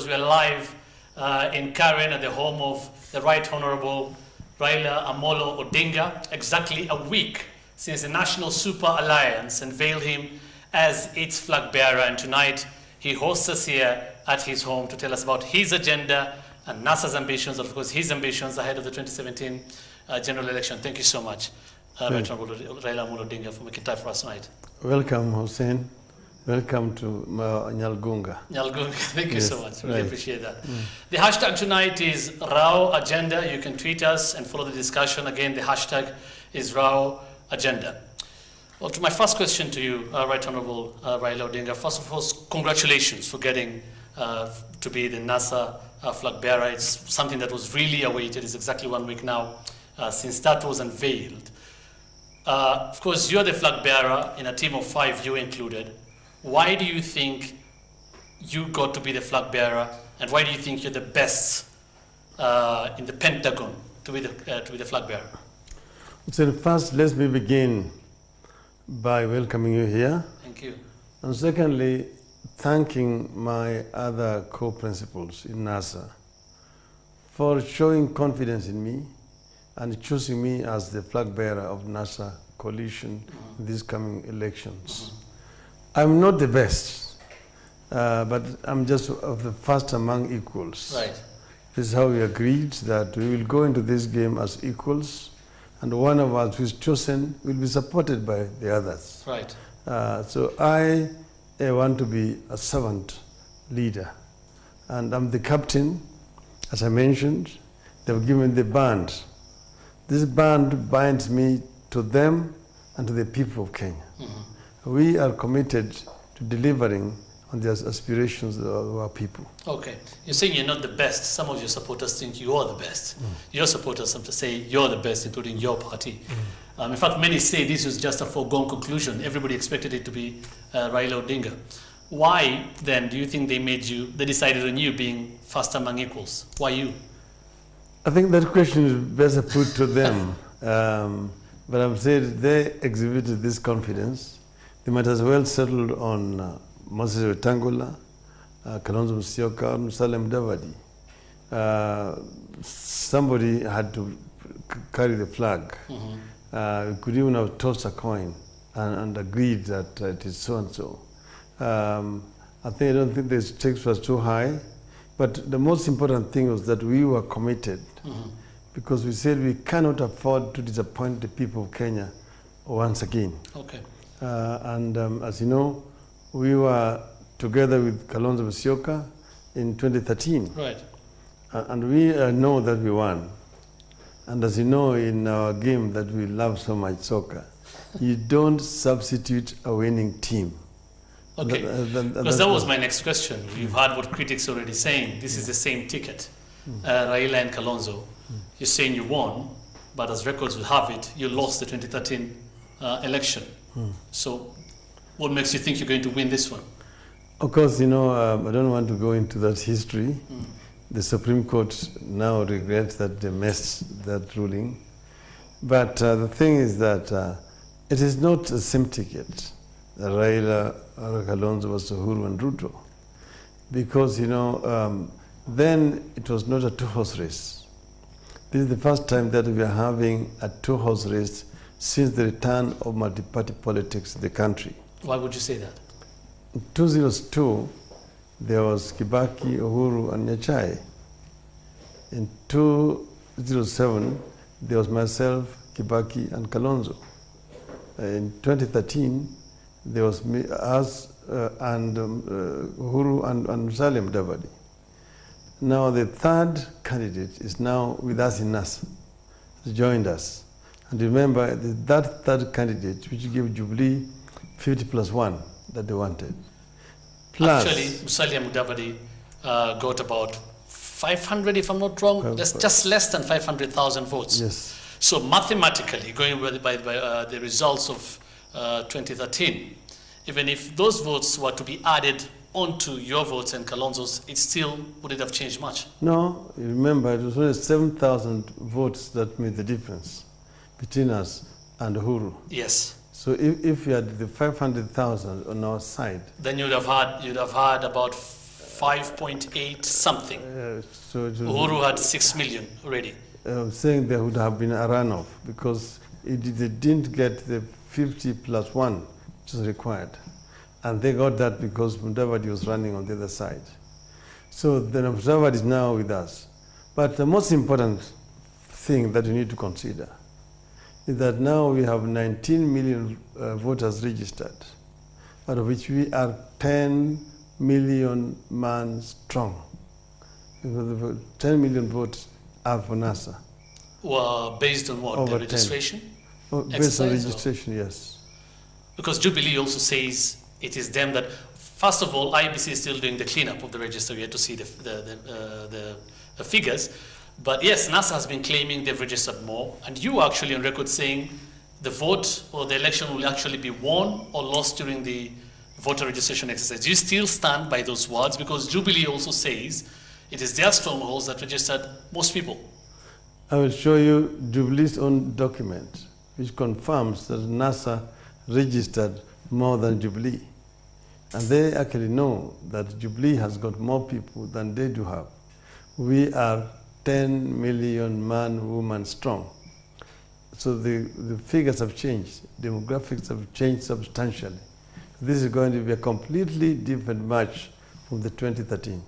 because we're live in Karen at the home of the Right Honorable Raila Amolo Odinga, exactly a week since the National Super Alliance unveiled him as its flag bearer. And tonight he hosts us here at his home to tell us about his agenda and NASA's ambitions, of course, his ambitions ahead of the 2017 general election. Thank you so much, Right Honorable Raila Amolo Odinga, for making time for us tonight. Welcome, Hussein. Welcome to Nyalgunga. Nyalgunga, thank you so much. Really appreciate that. The hashtag tonight is Rao Agenda. You can tweet us and follow the discussion. Again, the hashtag is Rao Agenda. Well, to my first question to you, Right Honorable Raila Odinga, first of all, congratulations for getting to be the NASA flag bearer. It's something that was really awaited. It's exactly 1 week now since that was unveiled. Of course, you're the flag bearer in a team of 5, you included. Why do you think you got to be the flag bearer, and why do you think you're the best in the Pentagon to be the flag bearer? So first, let me begin by welcoming you here. Thank you. And secondly, thanking my other co-principals in NASA for showing confidence in me and choosing me as the flag bearer of NASA coalition in these coming elections. I'm not the best, but I'm just of the first among equals. Right. This is how we agreed that we will go into this game as equals, and one of us who is chosen will be supported by the others. Right. So I want to be a servant leader, and I'm the captain. As I mentioned, they've given the band. This band binds me to them and to the people of Kenya. We are committed to delivering on the aspirations of our people. Okay. You're saying you're not the best. Some of your supporters think you are the best. Your supporters have to say you're the best, including your party. In fact, many say this was just a foregone conclusion. Everybody expected it to be Raila Odinga. Why, then, do you think they decided on you being first among equals? Why you? I think that question is better put to them. But I'm saying they exhibited this confidence. They might as well settled on Moses Wetangula, Kalonzo Musyoka, Musalia Mudavadi. Somebody had to carry the flag. We could even have tossed a coin and agreed that it is so and so. I don't think the stakes was too high, but the most important thing was that we were committed, because we said we cannot afford to disappoint the people of Kenya once again. Okay. As you know, we were together with Kalonzo Musyoka in 2013. Right. And we know that we won. And as you know, in our game that we love so much, soccer, you don't substitute a winning team. Okay, because that was my next question. You've heard what critics are already saying. This is the same ticket. Raila and Kalonzo, you're saying you won, but as records will have it, you lost the 2013 election. So what makes you think you're going to win this one? Of course, I don't want to go into that history. The Supreme Court now regrets that they missed that ruling. But the thing is that it is not the same ticket, Raila or Kalonzo versus Uhuru and Ruto. Because, then it was not a two-horse race. This is the first time that we are having a two-horse race since the return of multi-party politics in the country. Why would you say that? In 2002, there was Kibaki, Uhuru, and Nyachai. In 2007, there was myself, Kibaki, and Kalonzo. In 2013, there was me, us, and Uhuru and Musalia Mudavadi. Now the third candidate is now with us in NASA. He joined us. And remember, that third candidate, which gave Jubilee 50+1 that they wanted. Plus, actually, Musalia Mudavadi got about 500, if I'm not wrong, just less than 500,000 votes. Yes. So mathematically, going by the results of 2013, even if those votes were to be added onto your votes and Kalonzo's, it still wouldn't have changed much. No, you remember, it was only 7,000 votes that made the difference between us and Uhuru. Yes. So if you had the 500,000 on our side, then you'd have had about 5.8 something. So Uhuru had 6 million already. Saying there would have been a runoff because they didn't get the 50+1 which is required. And they got that because Mudavadi was running on the other side. So the Mudavadi is now with us. But the most important thing that you need to consider is that now we have 19 million voters registered, out of which we are 10 million man strong. 10 million votes are for NASA. Well, based on what? Over the registration? Based on registration, yes. Because Jubilee also says it is them that, first of all, IBC is still doing the cleanup of the register. We had to see the figures. But yes, NASA has been claiming they've registered more. And you are actually on record saying the vote or the election will actually be won or lost during the voter registration exercise. Do you still stand by those words? Because Jubilee also says it is their strongholds that registered most people. I will show you Jubilee's own document, which confirms that NASA registered more than Jubilee. And they actually know that Jubilee has got more people than they do have. We are 10 million man, woman strong. So the figures have changed. Demographics have changed substantially. This is going to be a completely different match from the 2013.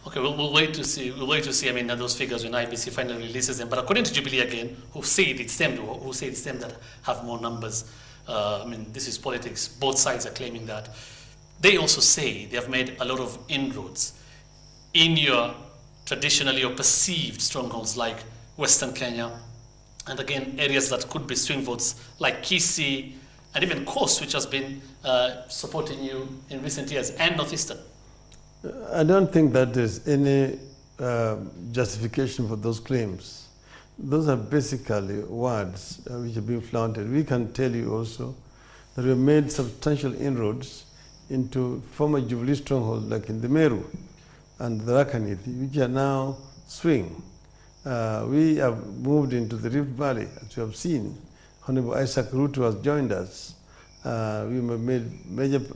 Okay, we'll wait to see. We'll wait to see. I mean, those figures when IBC finally releases them. But according to Jubilee again, who say it's them that have more numbers. I mean, this is politics. Both sides are claiming that. They also say they have made a lot of inroads in your traditionally or perceived strongholds like Western Kenya, and again areas that could be swing votes like Kisii and even Coast, which has been supporting you in recent years, and Northeastern. I don't think that there's any justification for those claims. Those are basically words which have been flaunted. We can tell you also that we have made substantial inroads into former Jubilee strongholds like in the Meru and the Rakanithi, which are now swing. We have moved into the Rift Valley, as you have seen. Honorable Isaac Ruto has joined us. We have made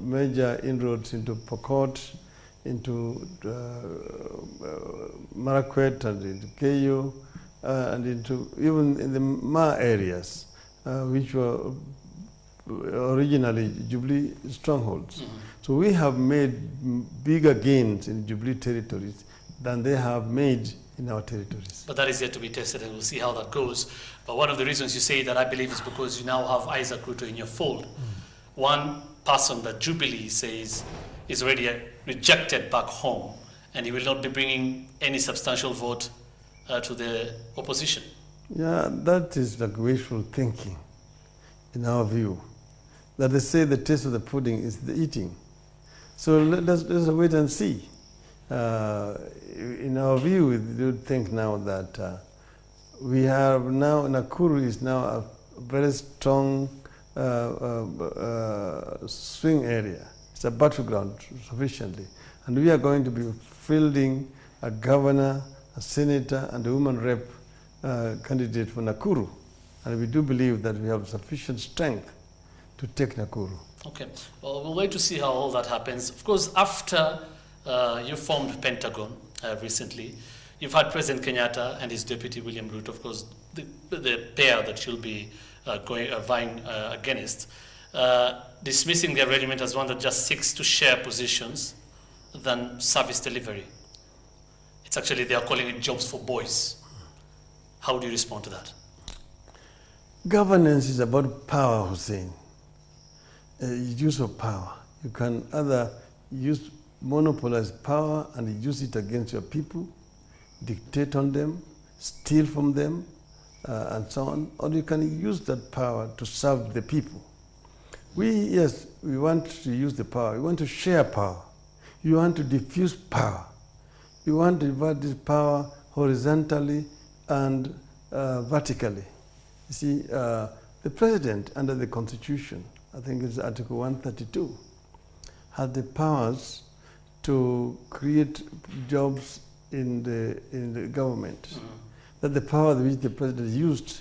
major inroads into Pokot, into Marakwet and into Keyo, and into even in the Ma areas, which were originally Jubilee strongholds. So we have made bigger gains in Jubilee territories than they have made in our territories. But that is yet to be tested, and we'll see how that goes. But one of the reasons you say that, I believe, is because you now have Isaac Ruto in your fold. One person that Jubilee says is already rejected back home, and he will not be bringing any substantial vote to the opposition. Yeah, that is like wishful thinking, in our view. That they say the taste of the pudding is the eating. So let's wait and see. In our view, we do think now that we have now, Nakuru is now a very strong swing area. It's a battleground sufficiently. And we are going to be fielding a governor, a senator, and a woman rep candidate for Nakuru. And we do believe that we have sufficient strength to take Nakuru. Okay. Well, we'll wait to see how all that happens. Of course, after you formed Pentagon recently, you've had President Kenyatta and his deputy William Ruto, of course, the pair that you'll be vying against, dismissing their regiment as one that just seeks to share positions than service delivery. It's actually, they are calling it jobs for boys. How do you respond to that? Governance is about power, Hussein. Use of power. You can either monopolize power and use it against your people, dictate on them, steal from them, and so on, or you can use that power to serve the people. We want to use the power. We want to share power. You want to diffuse power. You want to divide this power horizontally and vertically. You see, the president, under the Constitution, I think it's Article 132, had the powers to create jobs in the government. Mm-hmm. That the power which the president used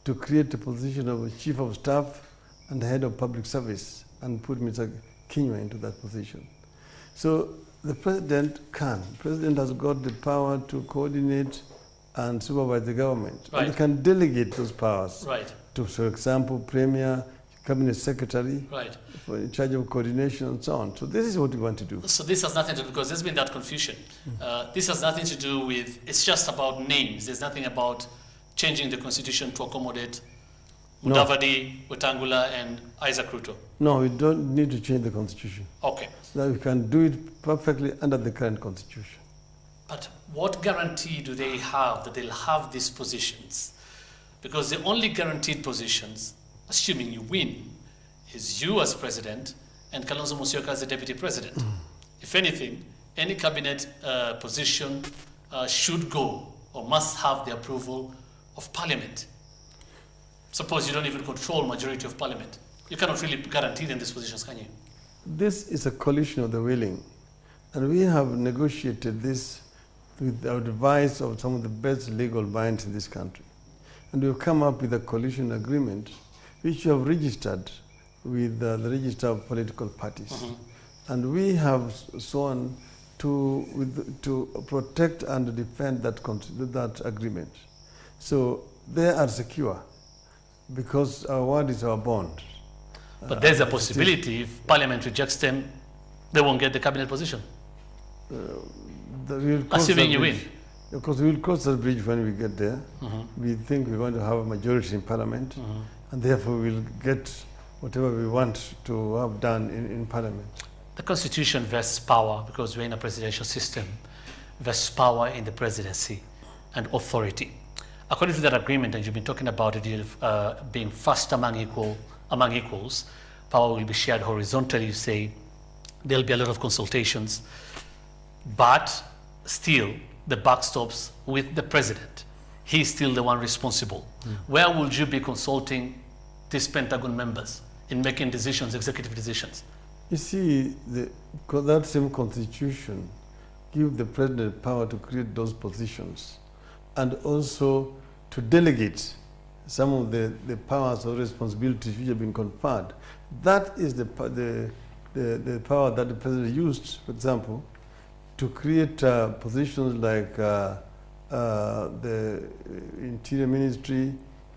to create the position of a chief of staff and head of public service and put Mr. Kinyua into that position. So The president can. The president has got the power to coordinate and supervise the government. Right. And he can delegate those powers Right. to, for example, premier, cabinet secretary, Right. in charge of coordination and so on. So this is what we want to do. So this has nothing to do, because there's been that confusion. This has nothing to do with, it's just about names. There's nothing about changing the constitution to accommodate Mudavadi, Wetangula, and Isaac Ruto. No, we don't need to change the constitution. Okay. Now we can do it perfectly under the current constitution. But what guarantee do they have that they'll have these positions? Because the only guaranteed positions, assuming you win, is you as president and Kalonzo Musyoka as the deputy president. If anything, any cabinet position should go or must have the approval of parliament. Suppose you don't even control majority of parliament. You cannot really guarantee them these positions, can you? This is a coalition of the willing. And we have negotiated this with the advice of some of the best legal minds in this country. And we've come up with a coalition agreement which we have registered with the Register of Political Parties. And we have sworn to protect and defend that agreement. So they are secure because our word is our bond. But there's a possibility if Parliament rejects them, they won't get the cabinet position. Assuming you win. Of course, we will cross that bridge when we get there. We think we're going to have a majority in Parliament, and therefore we'll get whatever we want to have done in Parliament. The Constitution vests power, because we're in a presidential system, vests power in the presidency and authority. According to that agreement, and you've been talking about it being first among equals, power will be shared horizontally. You say there'll be a lot of consultations, but still the buck stops with the president. He's still the one responsible. Where would you be consulting these Pentagon members in making decisions, executive decisions? You see, that same constitution gives the president power to create those positions and also to delegate some of the powers or responsibilities which have been conferred. That is the power that the president used, for example, to create positions like the Interior Ministry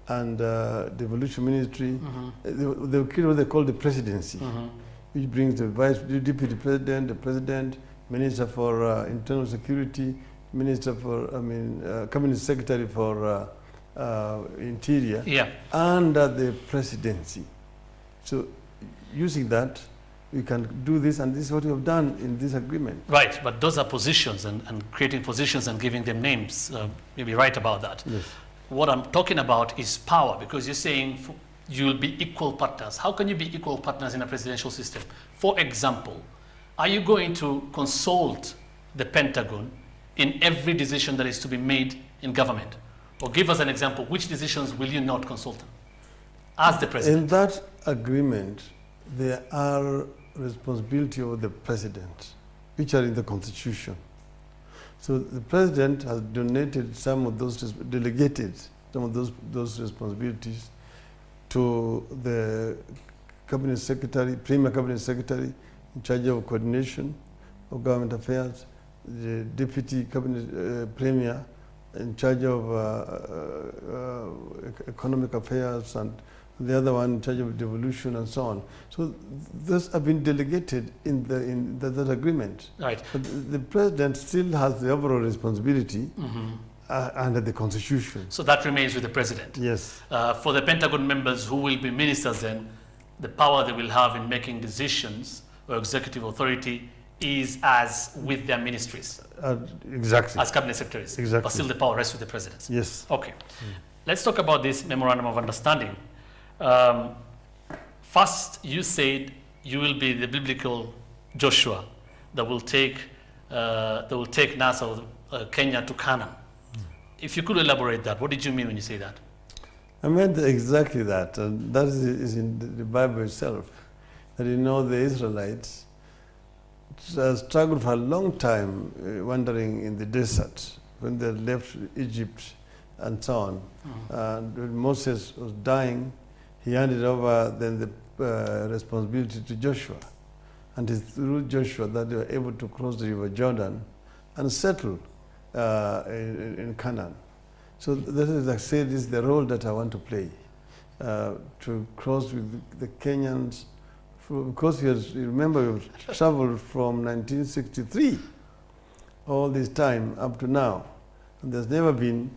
and Devolution Ministry. They create what they call the presidency, which brings the deputy president, the president, minister for internal security, minister for, cabinet secretary for interior, under the presidency. So using that, we can do this, and this is what we have done in this agreement. Right, but those are positions, and creating positions and giving them names. You'll be right about that. Yes. What I'm talking about is power, because you're saying you'll be equal partners. How can you be equal partners in a presidential system? For example, are you going to consult the Pentagon in every decision that is to be made in government? Or give us an example, which decisions will you not consult them as the president? In that agreement, there are responsibility of the president, which are in the Constitution. So the president has delegated some of those responsibilities to the cabinet secretary, premier cabinet secretary, in charge of coordination of government affairs, the deputy cabinet premier, in charge of economic affairs, and the other one in charge of devolution and so on. So those have been delegated in that agreement. Right. But the president still has the overall responsibility under the Constitution. So that remains with the president. Yes. For the Pentagon members who will be ministers, then the power they will have in making decisions or executive authority is as with their ministries. Exactly. As cabinet secretaries. Exactly. But still the power rests with the presidents. Yes. Okay. Let's talk about this memorandum of understanding. First, you said you will be the biblical Joshua that will take NASA, Kenya to Canaan. If you could elaborate that, what did you mean when you say that? I meant exactly that, and that is in the Bible itself. That the Israelites struggled for a long time wandering in the desert when they left Egypt and so on. And when Moses was dying, he handed over then the responsibility to Joshua. and it's through Joshua that they were able to cross the River Jordan and settle in Canaan. So that is, like I said, is the role that I want to play, to cross with the Kenyans, because you remember we've traveled from 1963 all this time up to now, and there's never been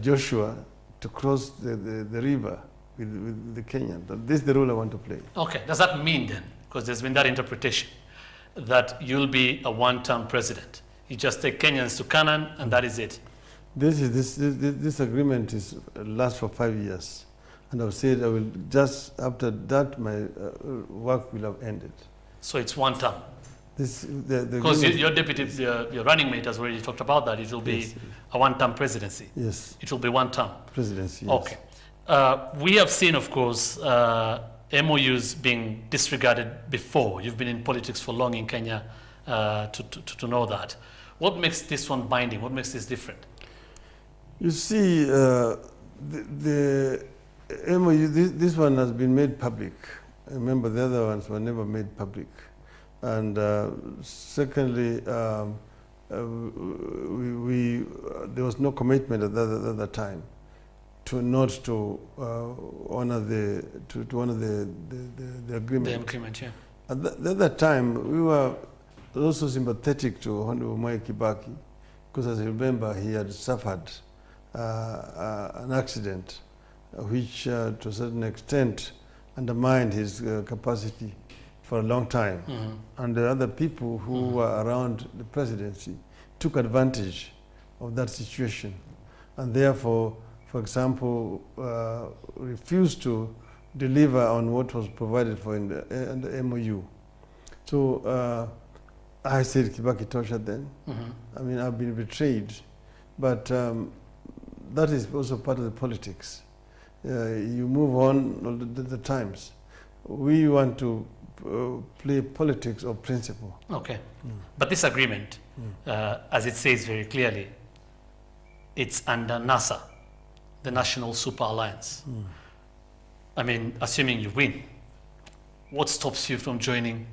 Joshua to cross the river with the Kenyans. This is the role I want to play. Okay, does that mean then, because there's been that interpretation, that you'll be a one-term president? You just take Kenyans to Canaan and that is it? This agreement lasts for 5 years. And I've said I will just, after that, my work will have ended. So it's one term? Because your deputy, your running mate has already talked about that. It will be a one-term presidency. Yes. It will be one term. Presidency, yes. Okay. We have seen, of course, MOUs being disregarded before. You've been in politics for long in Kenya to know that. What makes this one binding? What makes this different? You see, the MOU, this one has been made public. Remember, the other ones were never made public. And secondly, there was no commitment at that time to not to honor the agreement. The agreement, yeah. At that time, we were also sympathetic to Honorable Mwai Kibaki, because as you remember, he had suffered an accident which, to a certain extent, undermined his capacity for a long time. Mm-hmm. And the other people who were around the presidency took advantage of that situation, and therefore, for example, refused to deliver on what was provided for in the MOU. So I said Kibaki Tosha then. Mm-hmm. I mean, I've been betrayed, but that is also part of the politics. You move on all the times. We want to play politics of principle. Okay. But this agreement, as it says very clearly, it's under NASA, the National Super Alliance. I mean, assuming you win, what stops you from joining?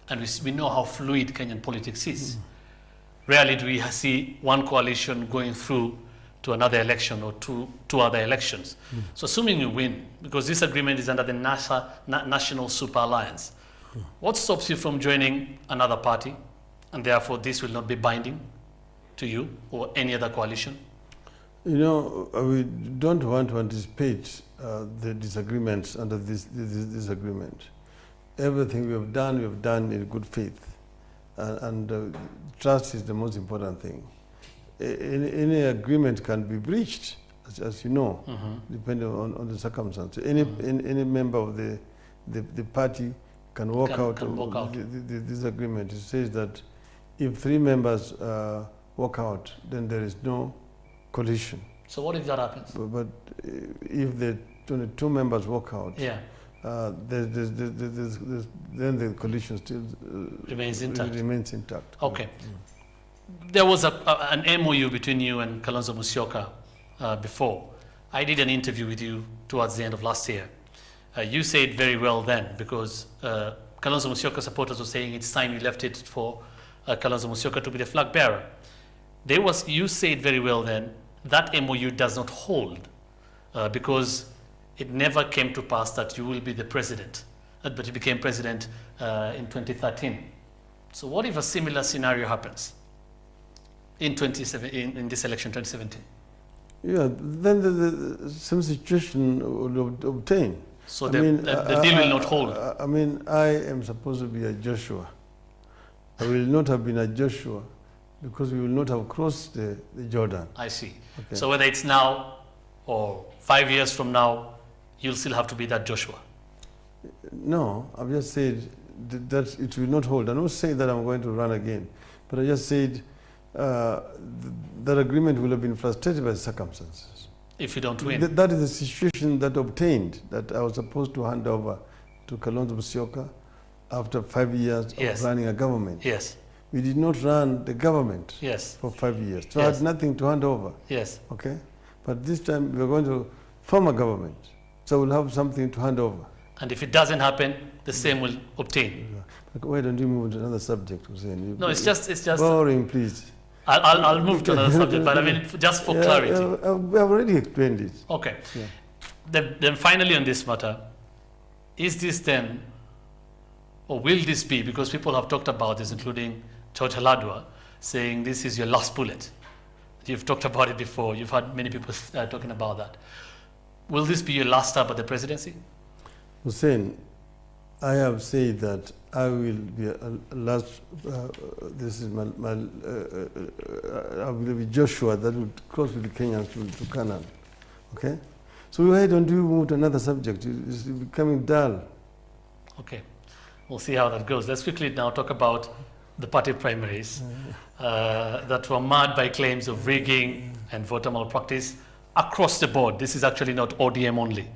And we know how fluid Kenyan politics is. Rarely do we see one coalition going through to another election or two other elections. So assuming you win, because this agreement is under the National Super Alliance, what stops you from joining another party, and therefore this will not be binding to you or any other coalition? You know, we don't want to anticipate the disagreements under this agreement. Everything we have done in good faith, and trust is the most important thing. Any agreement can be breached, as you know, depending on the circumstances. Any member of the party can walk out of this agreement. It says that if 3 members walk out, then there is no coalition. So what if that happens? But if the 2 members walk out, yeah, then the coalition still remains intact. Okay. There was an MOU between you and Kalonzo Musyoka before. I did an interview with you towards the end of last year. You said very well then, because Kalonzo Musyoka supporters were saying it's time you left it for Kalonzo Musyoka to be the flag bearer. You said very well then, that MOU does not hold because it never came to pass that you will be the president, but you became president in 2013. So what if a similar scenario happens in this election, 2017? Yeah, then the same situation will obtain. So the deal will not hold. I mean, I am supposed to be a Joshua. I will not have been a Joshua because we will not have crossed the Jordan. I see. Okay. So whether it's now or 5 years from now, you'll still have to be that Joshua. No, I've just said that it will not hold. I'm not saying that I'm going to run again, but I just said that agreement will have been frustrated by circumstances. If you don't win. That is the situation that obtained, that I was supposed to hand over to Kalonzo Musyoka after 5 years of running a government. Yes. We did not run the government for 5 years. So I had nothing to hand over. Yes. Okay? But this time we're going to form a government. So we'll have something to hand over. And if it doesn't happen, the same will obtain. Why don't you move to another subject, Hussein? No, it's just boring, please. I'll move to another subject, but I mean, just for clarity. I've already explained it. Okay. Yeah. Then finally on this matter, is this then, or will this be, because people have talked about this, including George Haladwa, saying this is your last bullet. You've talked about it before. You've had many people talking about that. Will this be your last stab at the presidency? Hussein, I have said that I will be last. This is I will be Joshua that will cross with the Kenyans to Canaan. Okay, so why don't you move to another subject? It's becoming dull. Okay, we'll see how that goes. Let's quickly now talk about the party primaries that were marred by claims of rigging and voter malpractice across the board. This is actually not ODM only.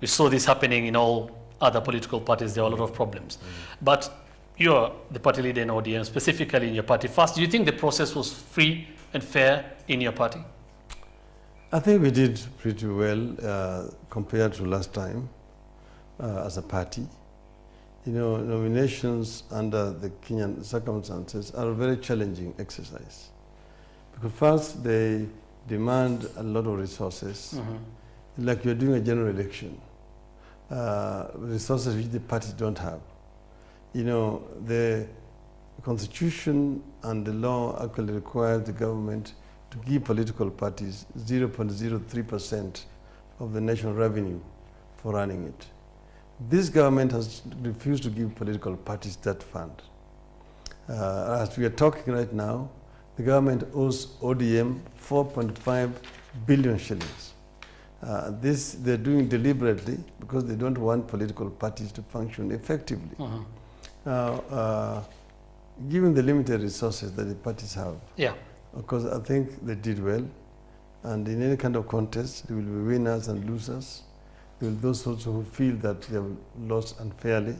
We saw this happening in all other political parties. There are a lot of problems. But you're the party leader in ODM, specifically in your party. First, do you think the process was free and fair in your party? I think we did pretty well compared to last time as a party. You know, nominations under the Kenyan circumstances are a very challenging exercise. Because first, they demand a lot of resources, like you're doing a general election, resources which the parties don't have. You know, the constitution and the law actually require the government to give political parties 0.03% of the national revenue for running it. This government has refused to give political parties that fund. As we are talking right now, the government owes ODM 4.5 billion shillings. This they're doing deliberately because they don't want political parties to function effectively. Now, given the limited resources that the parties have, of course, I think they did well. And in any kind of contest, there will be winners and losers. There will be those also who feel that they have lost unfairly.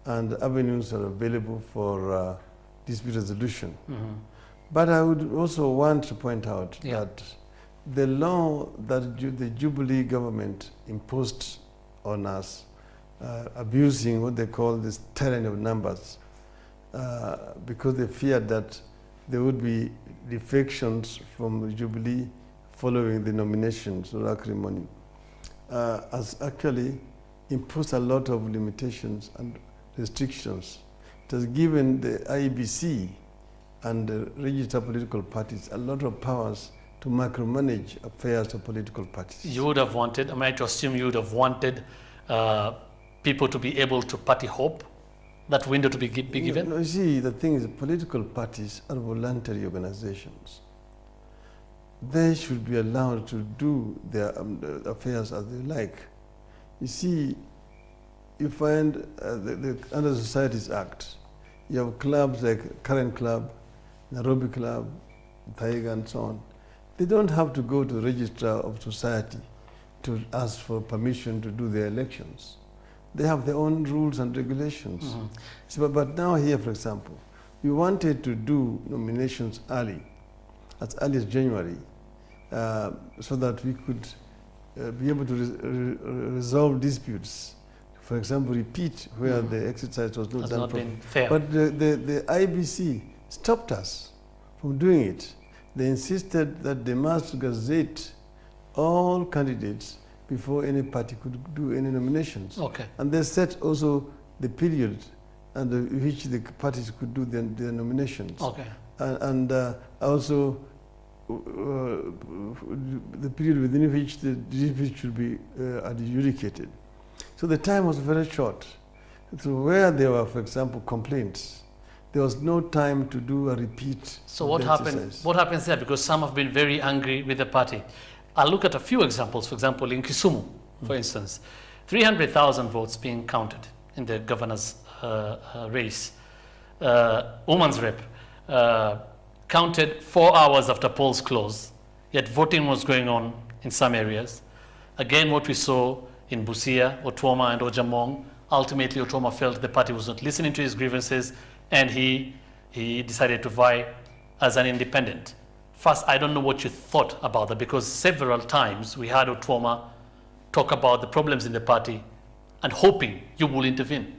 And avenues are available for dispute resolution. But I would also want to point out that the law that the Jubilee government imposed on us, abusing what they call this tyranny of numbers, because they feared that there would be defections from the Jubilee following the nominations or acrimony, has actually imposed a lot of limitations and restrictions. It has given the IEBC and the registered political parties a lot of powers to micromanage affairs of political parties. You would have wanted, am I to assume you would have wanted people to be able to party hope, that window to be given? You see, the thing is, political parties are voluntary organizations. They should be allowed to do their affairs as they like. You see, you find under the Societies Act, you have clubs like Current Club, Nairobi Club, Taiga, and so on. They don't have to go to the Registrar of Society to ask for permission to do their elections. They have their own rules and regulations. So, but now here, for example, we wanted to do nominations early as January, so that we could be able to resolve disputes. For example, repeat where the exercise was not done properly. But the IBC stopped us from doing it. They insisted that they must gazette all candidates before any party could do any nominations. And they set also the period under which the parties could do their nominations. And also the period within which the dispute should be adjudicated. So the time was very short. So where there were, for example, complaints, there was no time to do a repeat. So what happens there? Because some have been very angry with the party. I'll look at a few examples. For example, in Kisumu, for instance, 300,000 votes being counted in the governor's race. Women's rep counted 4 hours after polls closed, yet voting was going on in some areas. Again, what we saw in Busia, Otwoma and Ojamong, ultimately Otwoma felt the party was not listening to his grievances, and he decided to vie as an independent. First, I don't know what you thought about that, because several times we heard Otwoma talk about the problems in the party and hoping you will intervene?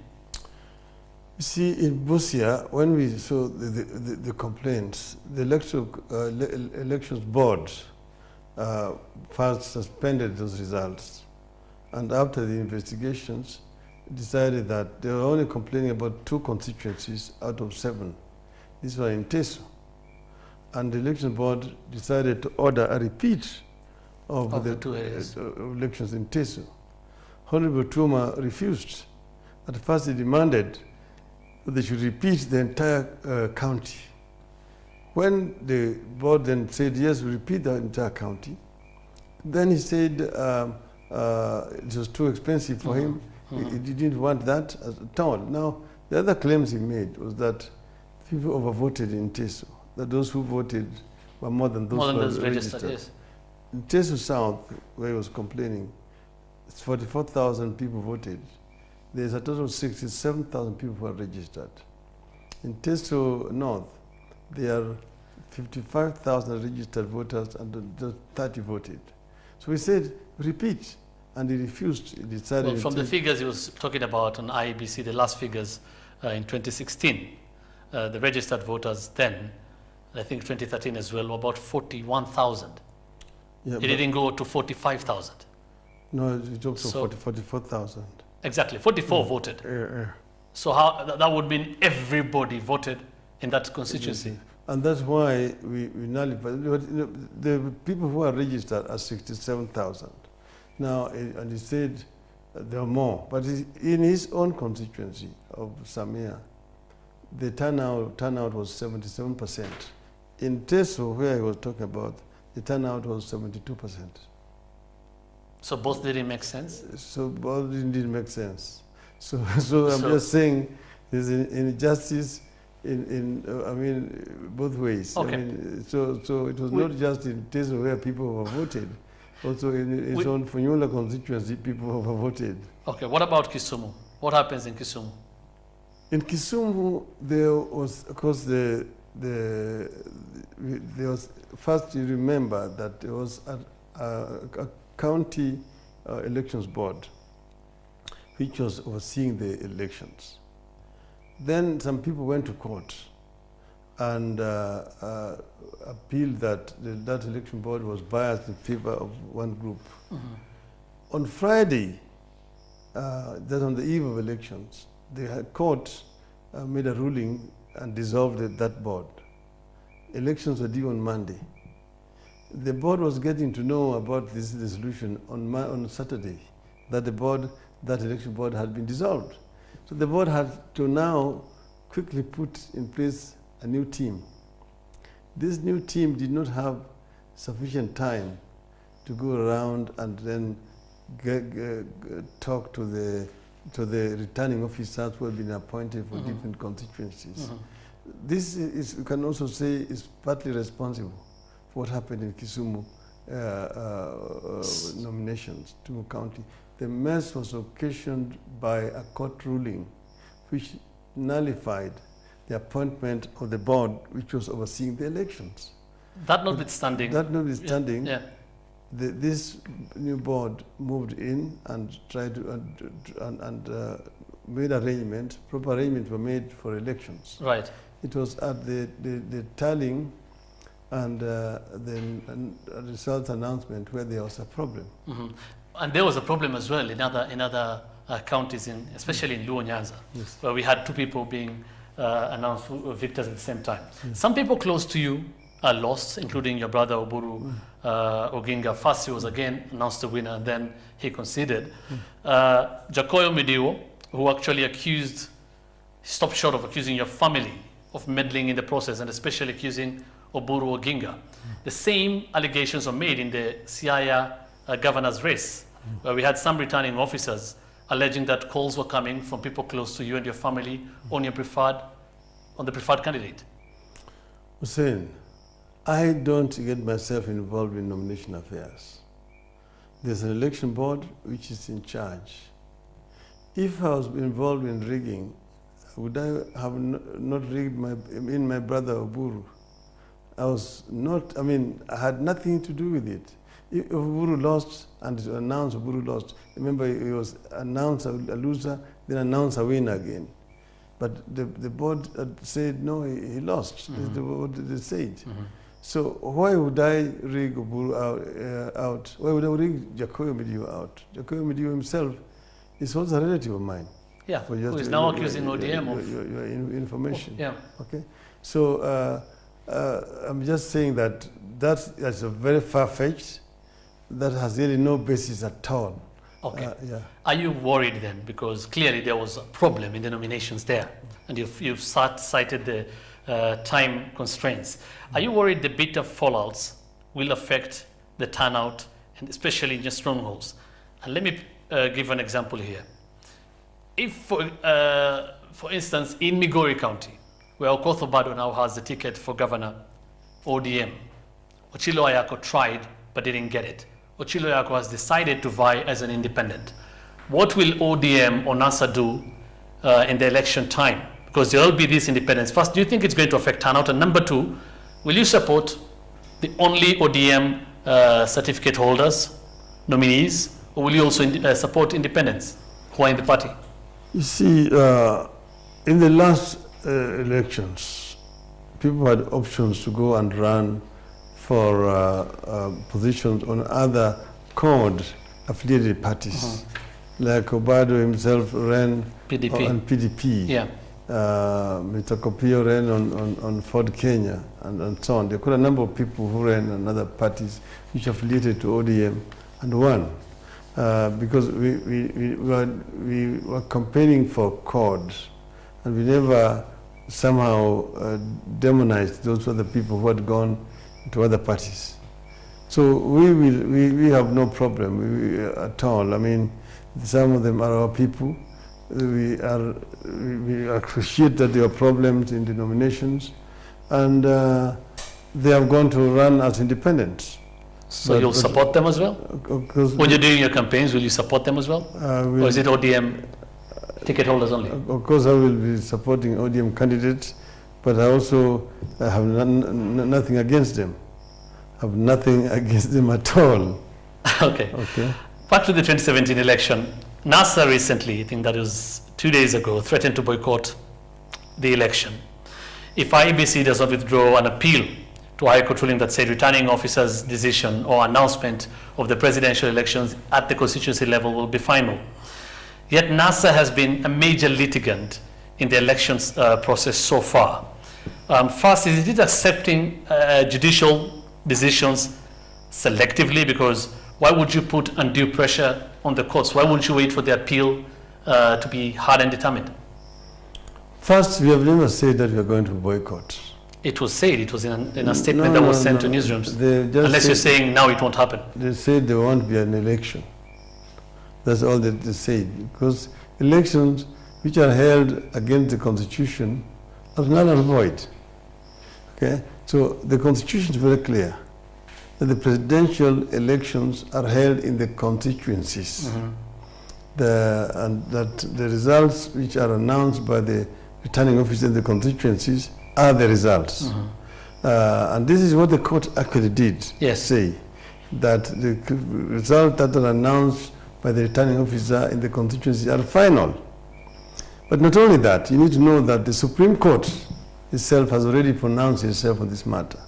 You see, in Busia, when we saw the complaints, the elections board first suspended those results. And after the investigations, decided that they were only complaining about 2 constituencies out of 7. These were in Teso. And the election board decided to order a repeat of the 2 elections in Teso. Honorable Tuma refused. At first he demanded that they should repeat the entire county. When the board then said, yes, we repeat the entire county, then he said it was too expensive for him. He didn't want that at all. Now, the other claims he made was that people overvoted in Teso, that those who voted were more than those who were registered. Yes. In Teso South, where he was complaining, it's 44,000 people voted. There's a total of 67,000 people who are registered. In Teso North, there are 55,000 registered voters and just 30 voted. So we said, repeat. And he refused. He decided. Well, from the figures he was talking about on IEBC, the last figures in 2016, the registered voters then, I think 2013 as well, were about 41,000. Yeah, it didn't go to 45,000. No, it dropped to 44,000. Exactly, 44 voted. So how, that would mean everybody voted in that constituency. And that's why we nullified. The people who are registered are 67,000. Now, and he said there are more, but in his own constituency of Samia, the turnout was 77%. In Teso, where he was talking about, the turnout was 72%. So both didn't make sense? So both didn't make sense. So I'm just saying there's injustice I mean, both ways. Okay. I mean, so it was not just in Teso where people voted. Also in its own Funyula constituency, people overvoted. Okay, what about Kisumu? What happens in Kisumu? In Kisumu, there was, of course, there was, first you remember that there was a county elections board which was overseeing the elections. Then some people went to court and appealed that that election board was biased in favor of one group. On Friday, that on the eve of elections, the court made a ruling and dissolved that board. Elections were due on Monday. The board was getting to know about this dissolution on Saturday, that that election board had been dissolved. So the board had to now quickly put in place a new team. This new team did not have sufficient time to go around and then talk to the returning officers who have been appointed for different constituencies. This is, you can also say, is partly responsible for what happened in Kisumu nominations to county. The mess was occasioned by a court ruling which nullified the appointment of the board which was overseeing the elections. That notwithstanding, this new board moved in and tried to made arrangements. Proper arrangements were made for elections. Right. It was at the tallying and then a results announcement where there was a problem. And there was a problem as well in other counties, especially in Luo Nyanza, where we had 2 people being announced victors at the same time. Some people close to you are lost, including your brother Oburu Oginga. First he was again announced the winner, and then he conceded. Jacoyo Midiwo, who actually stopped short of accusing your family of meddling in the process, and especially accusing Oburu Oginga. The same allegations are made in the Siaya governor's race, where we had some returning officers alleging that calls were coming from people close to you and your family on the preferred candidate. Hussein, I don't get myself involved in nomination affairs. There's an election board which is in charge. If I was involved in rigging, would I have not rigged my brother Oburu? I had nothing to do with it. If Uburu lost and it was announced Uburu lost, remember it was announced a loser, then announced a winner again. But the board said no, he lost. That's what they said. So why would I rig Uburu out? Why would I rig Jacoyo Midio out? Jacoyo Midio himself is also a relative of mine. Yeah, who is now accusing ODM of your information. Yeah. Okay. So I'm just saying that that's a very far-fetched. That has really no basis at all. Okay. Yeah. Are you worried then? Because clearly there was a problem in the nominations there, and you've cited the time constraints. Are you worried the bitter fallouts will affect the turnout, and especially in your strongholds? And let me give an example here. If, for instance, in Migori County, where Okoth Obado now has the ticket for governor, ODM, Ochilo Ayako tried but didn't get it. Ochilo Ayako has decided to vie as an independent. What will ODM or NASA do in the election time? Because there will be these independents. First, do you think it's going to affect turnout? And number two, will you support the only ODM certificate holders, nominees, or will you also support independents who are in the party? You see, in the last elections, people had options to go and run for positions on other CORD-affiliated parties. Like Obado himself ran PDP. on PDP. Yeah. Mr. Kopio ran on Ford Kenya and so on. There were a number of people who ran on other parties which affiliated to ODM and won. Because we were campaigning for CORD, and we never somehow demonized those other people who had gone to other parties. So we have no problem at all. I mean, some of them are our people. We appreciate that there are problems in the nominations, and they have gone to run as independents. So you'll support them as well? When you're doing your campaigns, will you support them as well? Or is it ODM ticket holders only? Of course, I will be supporting ODM candidates, but I also have nothing against them. I have nothing against them at all. Okay. Back to the 2017 election. NASA recently, I think that was 2 days ago, threatened to boycott the election if IEBC does not withdraw an appeal to High Court ruling that said returning officers' decision or announcement of the presidential elections at the constituency level will be final. Yet NASA has been a major litigant in the elections process so far. First, is it accepting judicial decisions selectively? Because why would you put undue pressure on the courts? Why wouldn't you wait for the appeal to be heard and determined? First, we have never said that we are going to boycott. It was said, it was in a statement that was sent to newsrooms. Unless you're saying now it won't happen. They said there won't be an election. That's all that they said. Because elections which are held against the Constitution are null and void. Okay? So the Constitution is very clear that the presidential elections are held in the constituencies. And that the results which are announced by the returning officer in the constituencies are the results. And this is what the court actually did say, that the results that are announced by the returning officer in the constituencies are final. But not only that, you need to know that the Supreme Court itself has already pronounced itself on this matter.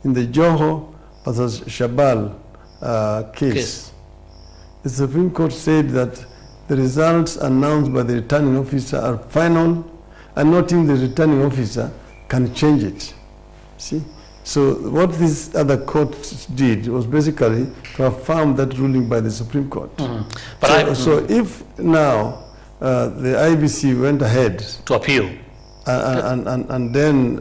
In the Joho versus Shabal case, the Supreme Court said that the results announced by the returning officer are final, and not even the returning officer can change it. See? So what these other courts did was basically to affirm that ruling by the Supreme Court. So if now the IBC went ahead to appeal and then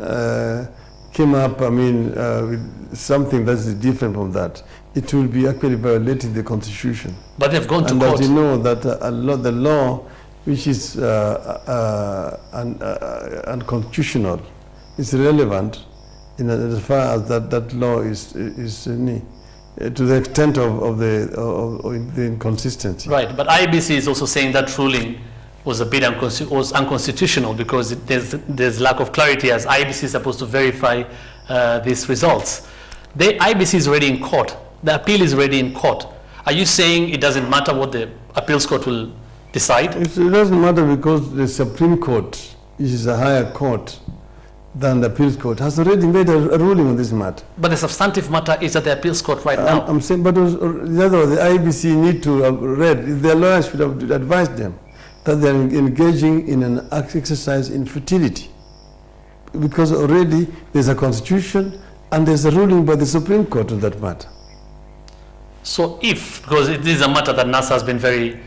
came up, with something that is different from that, it will be actually violating the Constitution. But they've gone to court. And as you know, that the law which is unconstitutional is irrelevant in as far as that law is to the extent of the inconsistency. Right, but IBC is also saying that ruling was a bit unconstitutional because there's lack of clarity as IBC is supposed to verify these results. The IBC is already in court The appeal is already in court. Are you saying it doesn't matter what the appeals court will decide? It doesn't matter because the Supreme Court, which is a higher court than the appeals court, has already made a ruling on this matter. But the substantive matter is at the appeals court right now. I'm saying, but the IBC need to have read, their lawyers should have advised them that they are engaging in an exercise in futility. Because already there's a constitution and there's a ruling by the Supreme Court on that matter. So if, because it is a matter that NASA has been very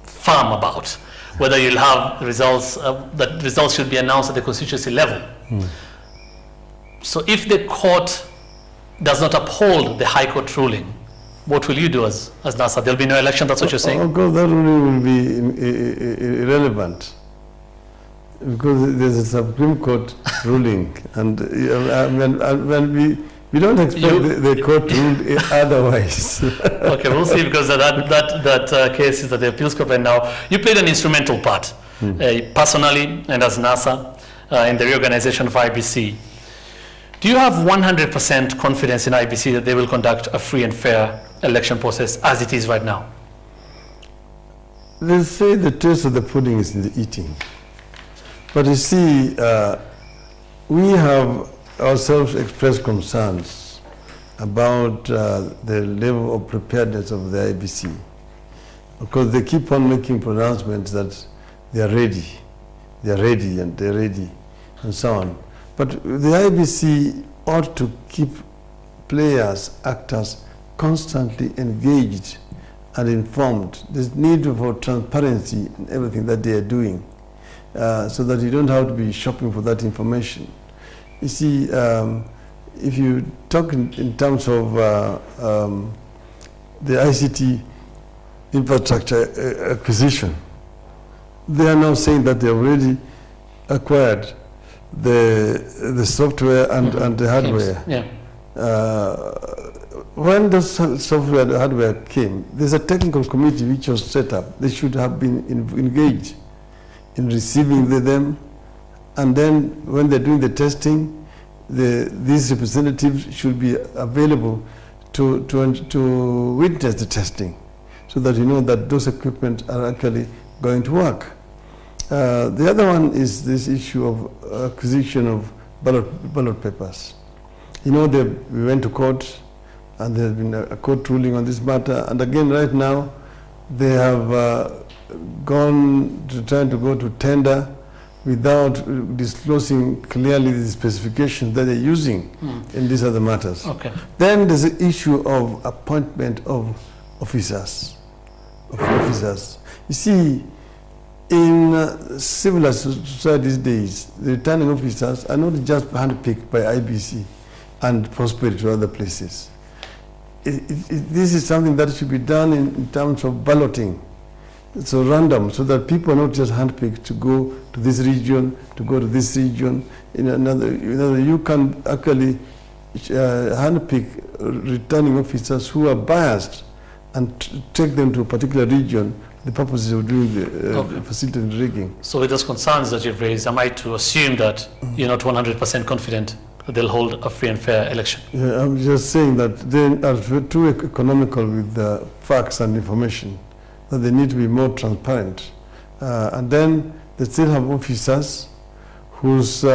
firm about, whether you'll have results, that results should be announced at the constituency level. So if the court does not uphold the High Court ruling, what will you do as NASA? There'll be no election, that's what you're saying? Of course, that ruling will be irrelevant. Because there's a Supreme Court ruling, and when we don't expect the court to rule otherwise. Okay, we'll see, because that case is at the appeals court right now. You played an instrumental part, personally and as NASA, in the reorganization of IBC. Do you have 100% confidence in IBC that they will conduct a free and fair election process as it is right now? They say the taste of the pudding is in the eating. But you see, we have ourselves expressed concerns about the level of preparedness of the IBC, because they keep on making pronouncements that they are ready, and so on. But the IBC ought to keep players, actors, constantly engaged and informed. There's need for transparency in everything that they are doing, so that you don't have to be shopping for that information. You see, if you talk in terms of the ICT infrastructure acquisition, they are now saying that they have already acquired the software and the hardware. Yeah. When the software and hardware came, there's a technical committee which was set up. They should have been engaged in receiving them, and then when they're doing the testing, these representatives should be available to witness the testing, so that you know that those equipment are actually going to work. The other one is this issue of acquisition of ballot papers. You know, we went to court, and there has been a court ruling on this matter, and again right now they have trying to go to tender without disclosing clearly the specifications that they're using in these other matters. Okay. Then there's the issue of appointment of officers. You see, in civil society these days, the returning officers are not just handpicked by IBC and prospered to other places. This is something that should be done in terms of balloting. So random, so that people are not just handpicked to go to this region, to go to this region. In another, you can actually handpick returning officers who are biased and take them to a particular region for the purposes of doing the facilitating rigging. So with those concerns that you've raised, am I to assume that you're not 100% confident that they'll hold a free and fair election? Yeah, I'm just saying that they are too economical with the facts and information, that they need to be more transparent. And then they still have officers whose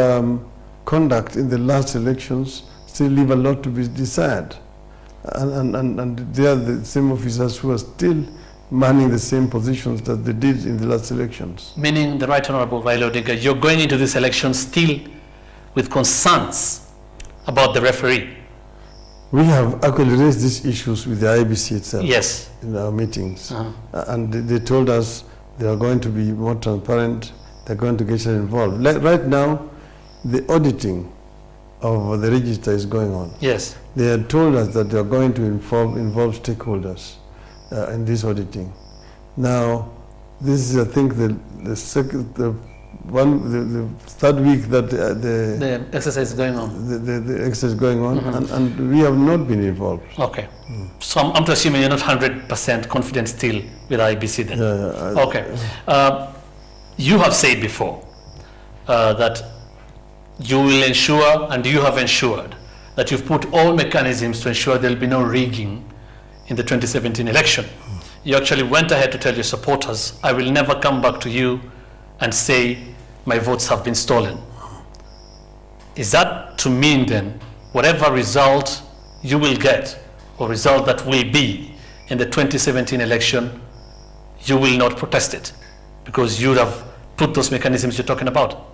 conduct in the last elections still leave a lot to be desired. And they are the same officers who are still manning the same positions that they did in the last elections. Meaning, the Right Honorable Raila Odinga, you're going into this election still with concerns about the referee? We have actually raised these issues with the IBC itself. Yes. In our meetings. And they told us they are going to be more transparent, they're going to get involved. Like right now, the auditing of the register is going on. Yes. They had told us that they are going to involve stakeholders in this auditing. Now, this is, I think, the third week that the exercise is going on. The exercise is going on, and we have not been involved. Okay. So I'm to assuming you're not 100% confident still with IBC then? Yeah, okay. You have said before that you will ensure, and you have ensured, that you've put all mechanisms to ensure there will be no rigging in the 2017 election. You actually went ahead to tell your supporters, I will never come back to you and say my votes have been stolen. Is that to mean then, whatever result you will get, or result that will be in the 2017 election, you will not protest it? Because you have put those mechanisms you're talking about.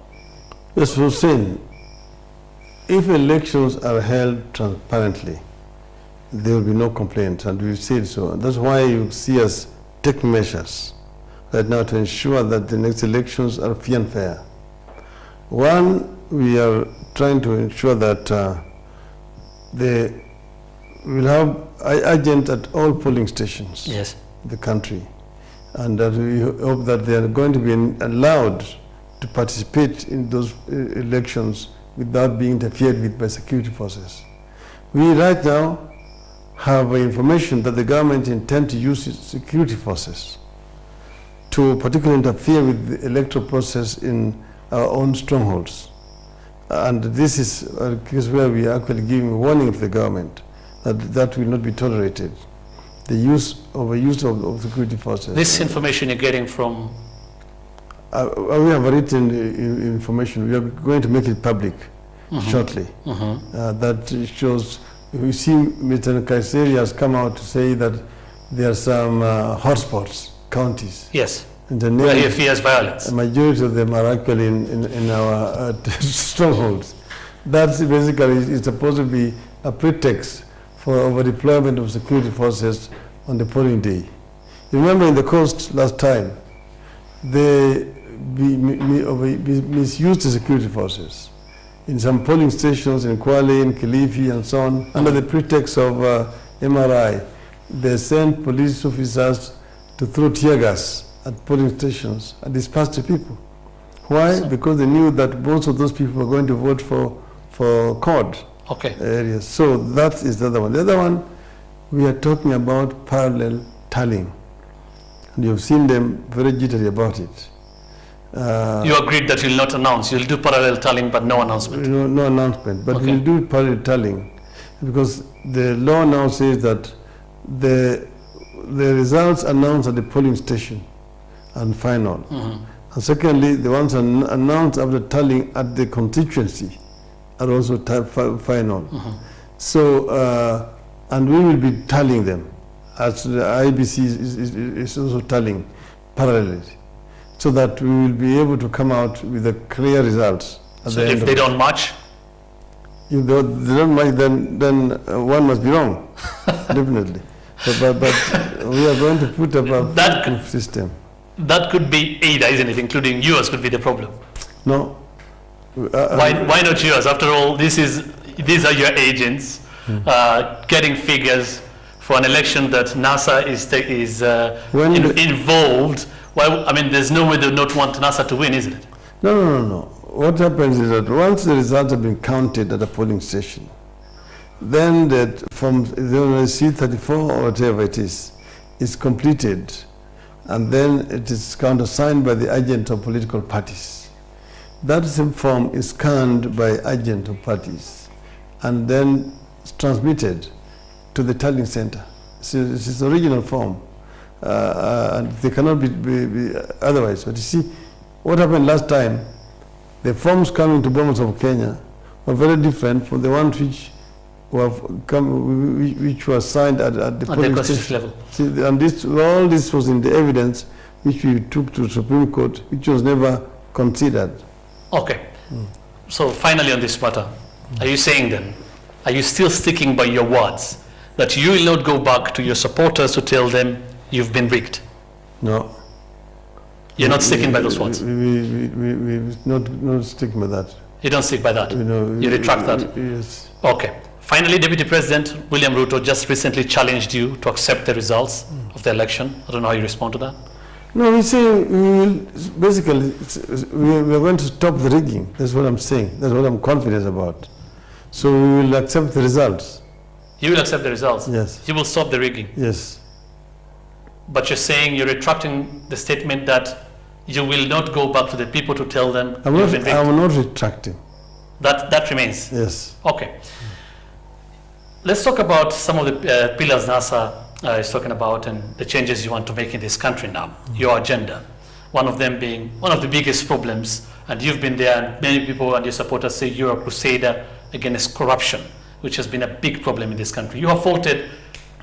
Yes, Hussein, if elections are held transparently, there will be no complaints, and we've said so. That's why you see us take measures right now to ensure that the next elections are free and fair. One, we are trying to ensure that we'll have agents at all polling stations in the country, and that we hope that they are going to be allowed to participate in those elections without being interfered with by security forces. We right now have information that the government intends to use its security forces to particularly interfere with the electoral process in our own strongholds. And this is a case where we are actually giving warning to the government that that will not be tolerated. The overuse of security forces. This information you're getting from? We have written information. We are going to make it public shortly. That shows. We see Mr. Kaiseri has come out to say that there are some hotspots, counties. Yes. Where he fears violence. A majority of them are actually in our strongholds. That's basically is supposed to be a pretext for over-deployment of security forces on the polling day. You remember in the coast last time, they misused the security forces in some polling stations in Kwale, in Kilifi, and so on, under the pretext of MRI. They sent police officers to throw tear gas at polling stations and disperse the people. Why? Because they knew that most of those people were going to vote for CORD areas. So that is the other one. The other one, we are talking about parallel tallying. And you've seen them very jittery about it. You agreed that you'll not announce. You'll do parallel tallying, but no announcement. No announcement, but we'll do parallel tallying because the law now says that the results announced at the polling station are final. And secondly, the ones announced after tallying at the constituency are also final. So, and we will be tallying them as the IBC is also tallying parallelly, so that we will be able to come out with the clear results. So if they don't match? If they don't match, then one must be wrong, definitely. But we are going to put up a that system. That could be either, isn't it? Including yours could be the problem. No. Why not yours? After all, these are your agents getting figures for an election that NASA is involved. Well, I mean, there's no way they would not want NASA to win, isn't it? No. What happens is that once the results have been counted at a polling station, then that from the C34 or whatever it is completed, and then it is countersigned by the agent of political parties. That same form is scanned by agent of parties and then transmitted to the tallying center. So it's its original form. And they cannot be otherwise. But you see, what happened last time, the forms coming to Bomas of Kenya were very different from the ones which were signed at the polling station level. See, and all this was in the evidence which we took to the Supreme Court, which was never considered. Okay. So finally on this matter, are you saying then, are you still sticking by your words that you will not go back to your supporters to tell them you've been rigged? No. You're not sticking by those words? We're not sticking by that. You don't stick by that? You retract that? Yes. Okay. Finally, Deputy President William Ruto just recently challenged you to accept the results of the election. I don't know how you respond to that. No, we say basically we are going to stop the rigging. That's what I'm saying. That's what I'm confident about. So we will accept the results. You will accept the results? Yes. You will stop the rigging? Yes. But you're saying you're retracting the statement that you will not go back to the people to tell them I'm not retracting. That remains? Yes. Okay. Let's talk about some of the pillars NASA is talking about and the changes you want to make in this country now, your agenda. One of them being one of the biggest problems, and you've been there, and many people and your supporters say you're a crusader against corruption, which has been a big problem in this country. You have faulted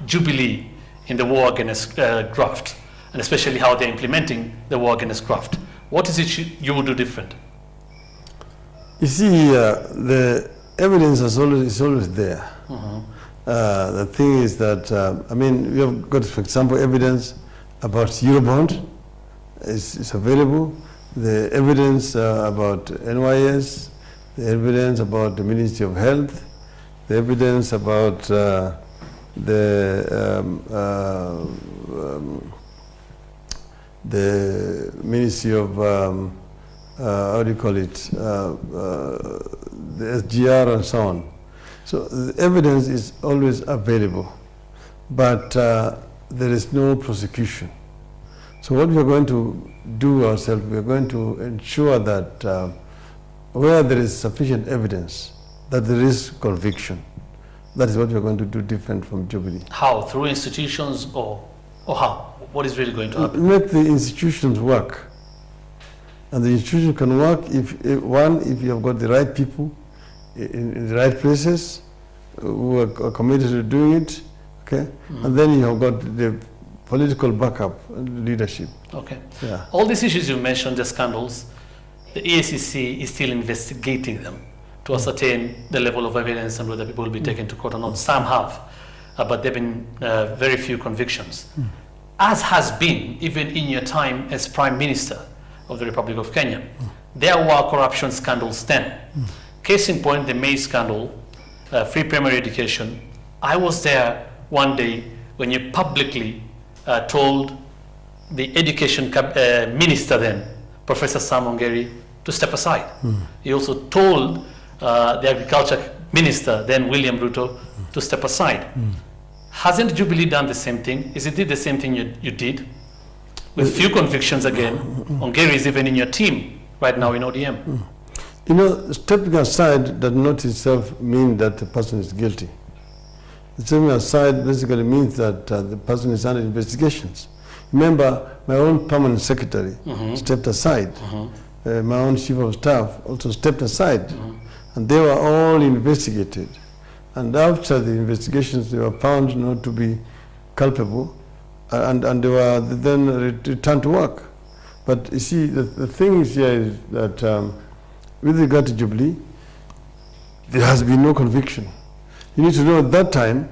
Jubilee in the war against graft, and especially how they're implementing the war against graft. What is it you will do different? You see, the evidence is always there. The thing is that, I mean, we have got, for example, evidence about Eurobond. It's available. The evidence about NYS, the evidence about the Ministry of Health, the evidence about the Ministry of, how do you call it, the SGR and so on. So the evidence is always available, but there is no prosecution. So what we are going to do ourselves, we are going to ensure that where there is sufficient evidence, that there is conviction. That is what we are going to do different from Jubilee. How? Through institutions or how? What is really going to happen? Make the institutions work. And the institution can work if you have got the right people in the right places who are committed to doing it, okay? And then you have got the political backup and leadership. Okay. Yeah. All these issues you mentioned, the scandals, the EACC is still investigating them to ascertain the level of evidence and whether people will be taken to court or not. Some have, but there have been very few convictions. As has been, even in your time as Prime Minister of the Republic of Kenya, there were corruption scandals then. Case in point, the Maize scandal, free primary education. I was there one day when you publicly told the education minister then, Professor Sam Ongeri, to step aside. He also told the agriculture minister, then William Ruto, to step aside. Hasn't Jubilee done the same thing? Is it the same thing you did? With few convictions again, Ongeri is even in your team right now in ODM. You know, stepping aside does not itself mean that the person is guilty. Stepping aside basically means that the person is under investigations. Remember, my own permanent secretary stepped aside. My own chief of staff also stepped aside. And they were all investigated. And after the investigations, they were found not to be culpable, and they were then returned to work. But you see, the thing is here is that with regard to Jubilee, there has been no conviction. You need to know at that time,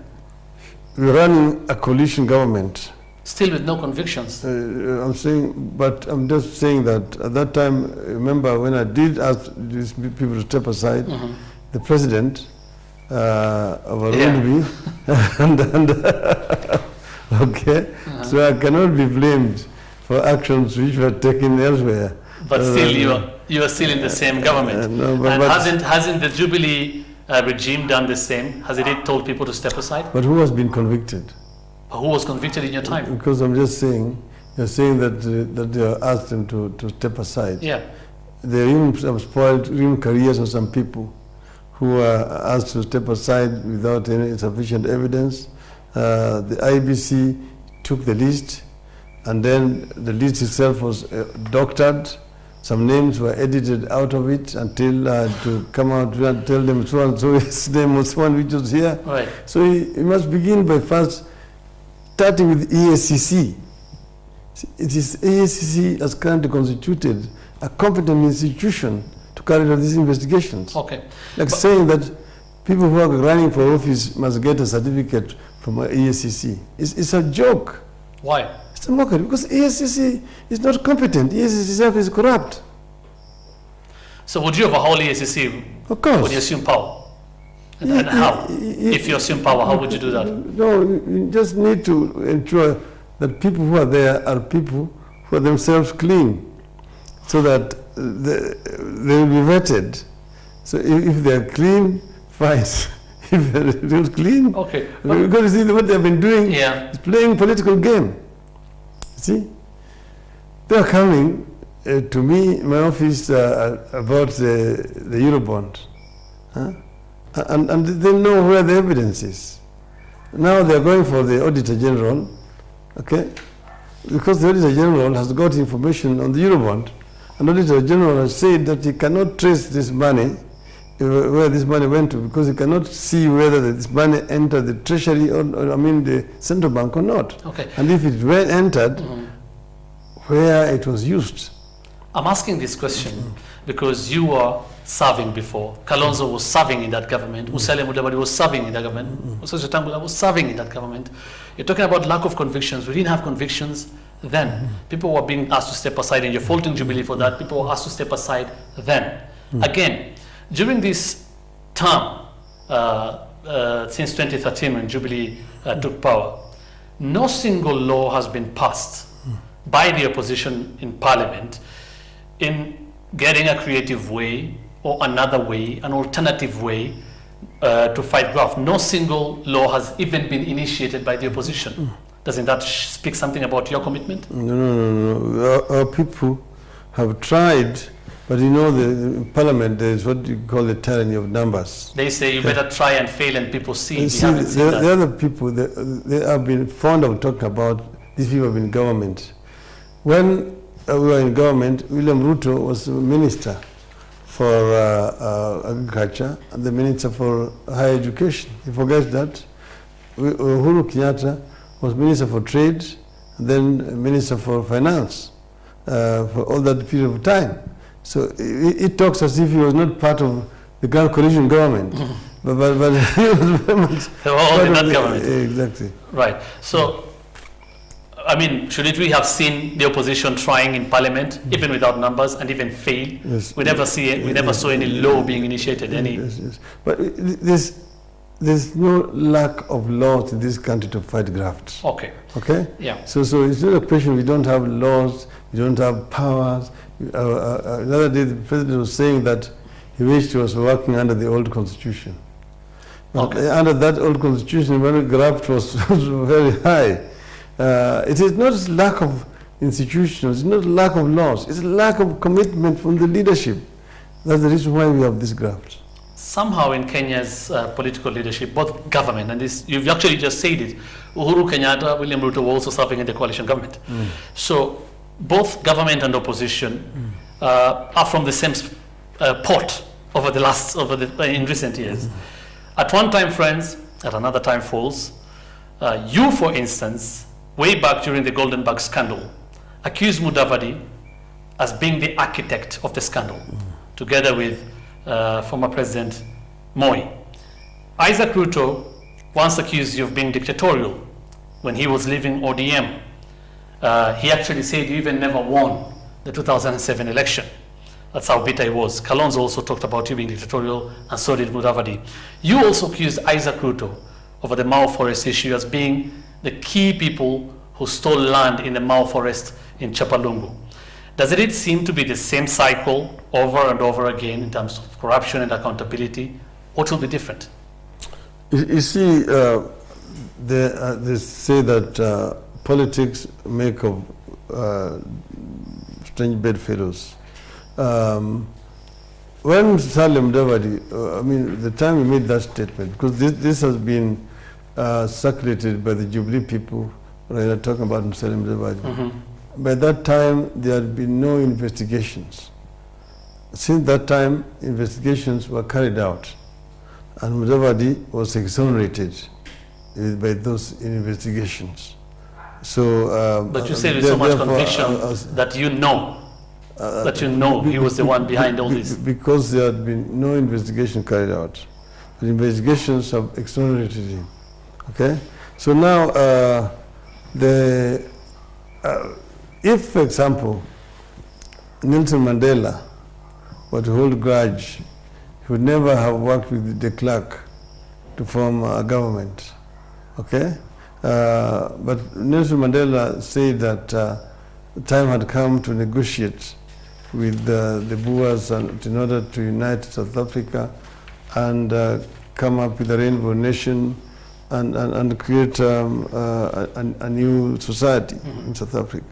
we were running a coalition government. Still with no convictions? I'm saying, but I'm just saying that at that time, remember when I did ask these people to step aside, the president overruled me, okay, so I cannot be blamed for actions which were taken elsewhere. But still, you are still in the same government. No, and hasn't the Jubilee regime done the same? Has it told people to step aside? But who has been convicted? Who was convicted in your time? Because I'm just saying, you're saying that they asked them to step aside. Yeah. They even have spoiled even careers of some people who were asked to step aside without any sufficient evidence. The IBC took the list, and then the list itself was doctored. Some names were edited out of it until to come out and tell them so and so his name was one which was here. Right. So he must begin by first starting with EACC. It is EACC as currently constituted a competent institution to carry out these investigations. Okay. Like saying that people who are running for office must get a certificate from EACC. It's a joke. Why? It's a mockery because EACC is not competent. EACC itself is corrupt. So would you overhaul EACC Of course. when you assume power? And how? If you assume power, how would you do that? No, you just need to ensure that people who are there are people who are themselves clean, so that they will be vetted. So if they are clean, fine. If they are not clean, okay. We're going to see what they have been doing. Yeah. Is playing political game. See, they are coming to me, my office, about the Eurobond. Huh? and they know where the evidence is. Now they're going for the Auditor General, okay? Because the Auditor General has got information on the Eurobond, and the Auditor General has said that he cannot trace this money, where this money went to, because he cannot see whether this money entered the Treasury or the Central Bank or not. Okay. And if it were entered, where it was used. I'm asking this question because you were serving before. Kalonzo was serving in that government. Musalia Mudavadi was serving in that government. Musalia Tangula was serving in that government. You're talking about lack of convictions. We didn't have convictions then. People were being asked to step aside, and you're faulting Jubilee for that. People were asked to step aside then. Again, during this term, since 2013 when Jubilee took power, no single law has been passed by the opposition in Parliament in getting a creative way or another way, an alternative way to fight graft. No single law has even been initiated by the opposition. Doesn't that speak something about your commitment? No. Our people have tried, but in Parliament there is what you call the tyranny of numbers. They say you better try and fail, and people see. The other people, they have been fond of talking about these people in government. When we were in government, William Ruto was minister for agriculture and the minister for higher education. He forgets that. Uhuru Kenyatta was minister for trade and then minister for finance for all that period of time. So it talks as if he was not part of the Grand Coalition government. But he was very much they were all in that government. Exactly. Right. So, shouldn't we have seen the opposition trying in Parliament, even without numbers, and even fail? Yes. We never see it. We never saw any law being initiated. Yes. But there's no lack of laws in this country to fight graft. Okay. Okay. Yeah. So it's not a question. We don't have laws. We don't have powers. Another day, the president was saying that he wished he was working under the old constitution. But under that old constitution, when graft was very high. It is not lack of institutions, it's not lack of laws, it's lack of commitment from the leadership. That's the reason why we have this graft. Somehow in Kenya's political leadership, both government and this, you've actually just said it, Uhuru Kenyatta, William Ruto were also serving in the coalition government. So both government and opposition are from the same pot in recent years. At one time friends, at another time foes. You, for instance, way back during the Golden Bag scandal, accused Mudavadi as being the architect of the scandal, together with former President Moi. Isaac Ruto once accused you of being dictatorial when he was leaving ODM. He actually said you even never won the 2007 election. That's how bitter he was. Kalonzo also talked about you being dictatorial, and so did Mudavadi. You also accused Isaac Ruto over the Mau Forest issue as being the key people who stole land in the Mau Forest in Chapalungu. Does it seem to be the same cycle over and over again in terms of corruption and accountability? What will be different? You see, they say that politics make of strange bedfellows. When Salim Davadi, the time he made that statement, because this has been circulated by the Jubilee people, when they're talking about Salim Davadi. By that time, there had been no investigations. Since that time, investigations were carried out, and Mudavadi was exonerated by those investigations. So, but you say with so much conviction that you know he was the one behind all this. Because there had been no investigation carried out. The investigations have exonerated him. Okay? So now, if, for example, Nelson Mandela were to hold grudge, he would never have worked with de Klerk to form a government. Okay? But Nelson Mandela said that the time had come to negotiate with the Boers in order to unite South Africa and come up with a rainbow nation and create a new society in South Africa.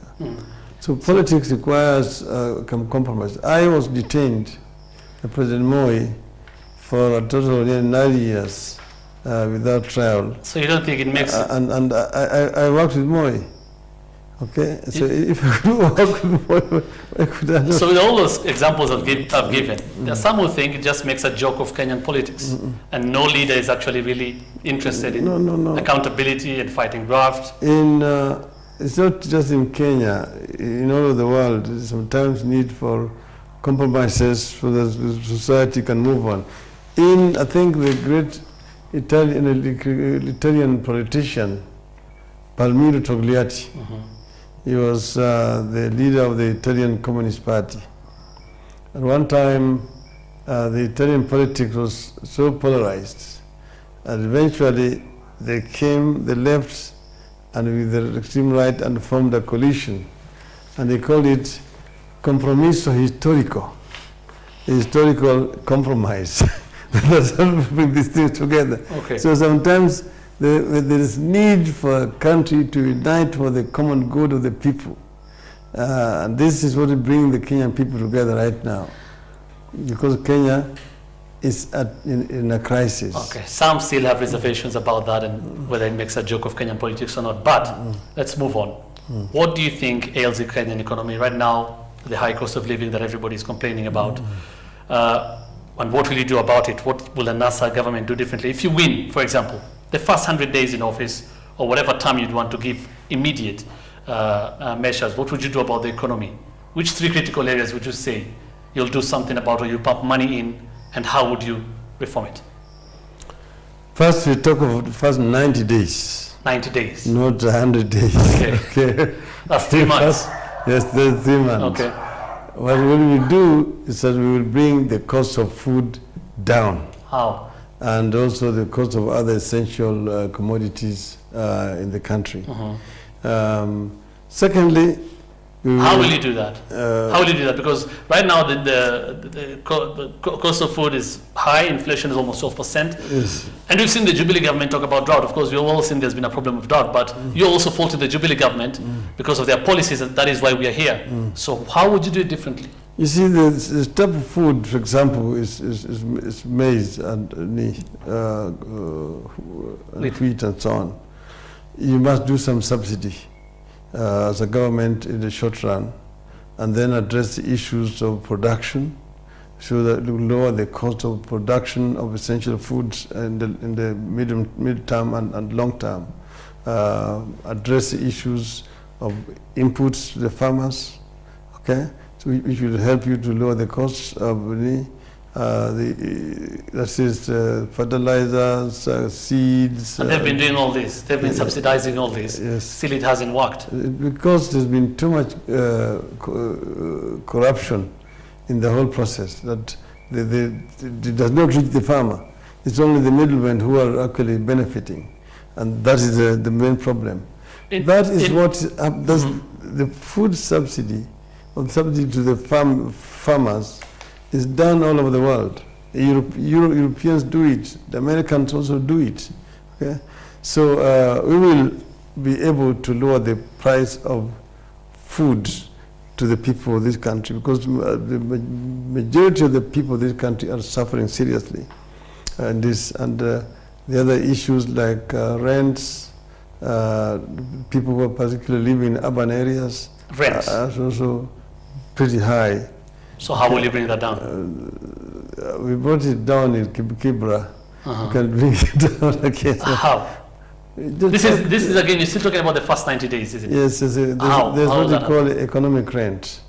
So politics requires compromise. I was detained by President Moi for a total of 9 years without trial. So you don't think it makes it? And I worked with Moi. Okay, so if I could work with Moi, why could I not? So with all those examples I've given, there are some who think it just makes a joke of Kenyan politics, and no leader is actually really interested in accountability and fighting graft. It's not just in Kenya, in all of the world, there's sometimes need for compromises so that the society can move on. I think the great Italian politician, Palmiro Togliatti, he was the leader of the Italian Communist Party. At one time, the Italian politics was so polarized, and eventually the left and with the extreme right and formed a coalition, and they called it compromiso histórico, historical compromise. That's how we bring these things together. Okay. So sometimes there is need for a country to unite for the common good of the people. And this is what is bringing the Kenyan people together right now, because Kenya is in a crisis. Okay, some still have reservations about that and whether it makes a joke of Kenyan politics or not, but let's move on. What do you think ails the Kenyan economy right now, the high cost of living that everybody is complaining about? And what will you do about it? What will the NASA government do differently? If you win, for example, the first 100 days in office, or whatever time you'd want to give immediate measures, what would you do about the economy? Which 3 critical areas would you say you'll do something about, or you pump money in, and how would you reform it? First, we talk of the first 90 days. 90 days. Not 100 days. Okay. That's 3 months. Yes, that's 3 months. Okay. What we will do is that we will bring the cost of food down. How? And also the cost of other essential commodities in the country. Secondly, how will you do that? How will you do that? Because right now the cost of food is high, inflation is almost 12%. Yes. And we've seen the Jubilee government talk about drought. Of course, we've all seen there's been a problem with drought, but you also faulted the Jubilee government because of their policies, and that is why we are here. So how would you do it differently? You see, the type of food, for example, is maize and wheat and so on. You must do some subsidy as a government in the short run, and then address the issues of production, so that it will lower the cost of production of essential foods in the mid-term and long term. Address the issues of inputs to the farmers, okay? So which will help you to lower the costs of fertilizers, seeds. And they've been doing all this. They've been subsidizing all this. Yes. Still, it hasn't worked. Because there's been too much corruption in the whole process that it does not reach the farmer. It's only the middlemen who are actually benefiting, and that is the main problem. The food subsidy, or subsidy to the farmers, is done all over the world. Europeans do it. The Americans also do it. Okay, so we will be able to lower the price of food to the people of this country, because the majority of the people of this country are suffering seriously. And the other issues like rents, people who are particularly living in urban areas, rents are also pretty high. So how will you bring that down? We brought it down in Kibra. We can bring it down again. How? This is again, you're still talking about the first 90 days, isn't it? Yes, there's what we call economic rent,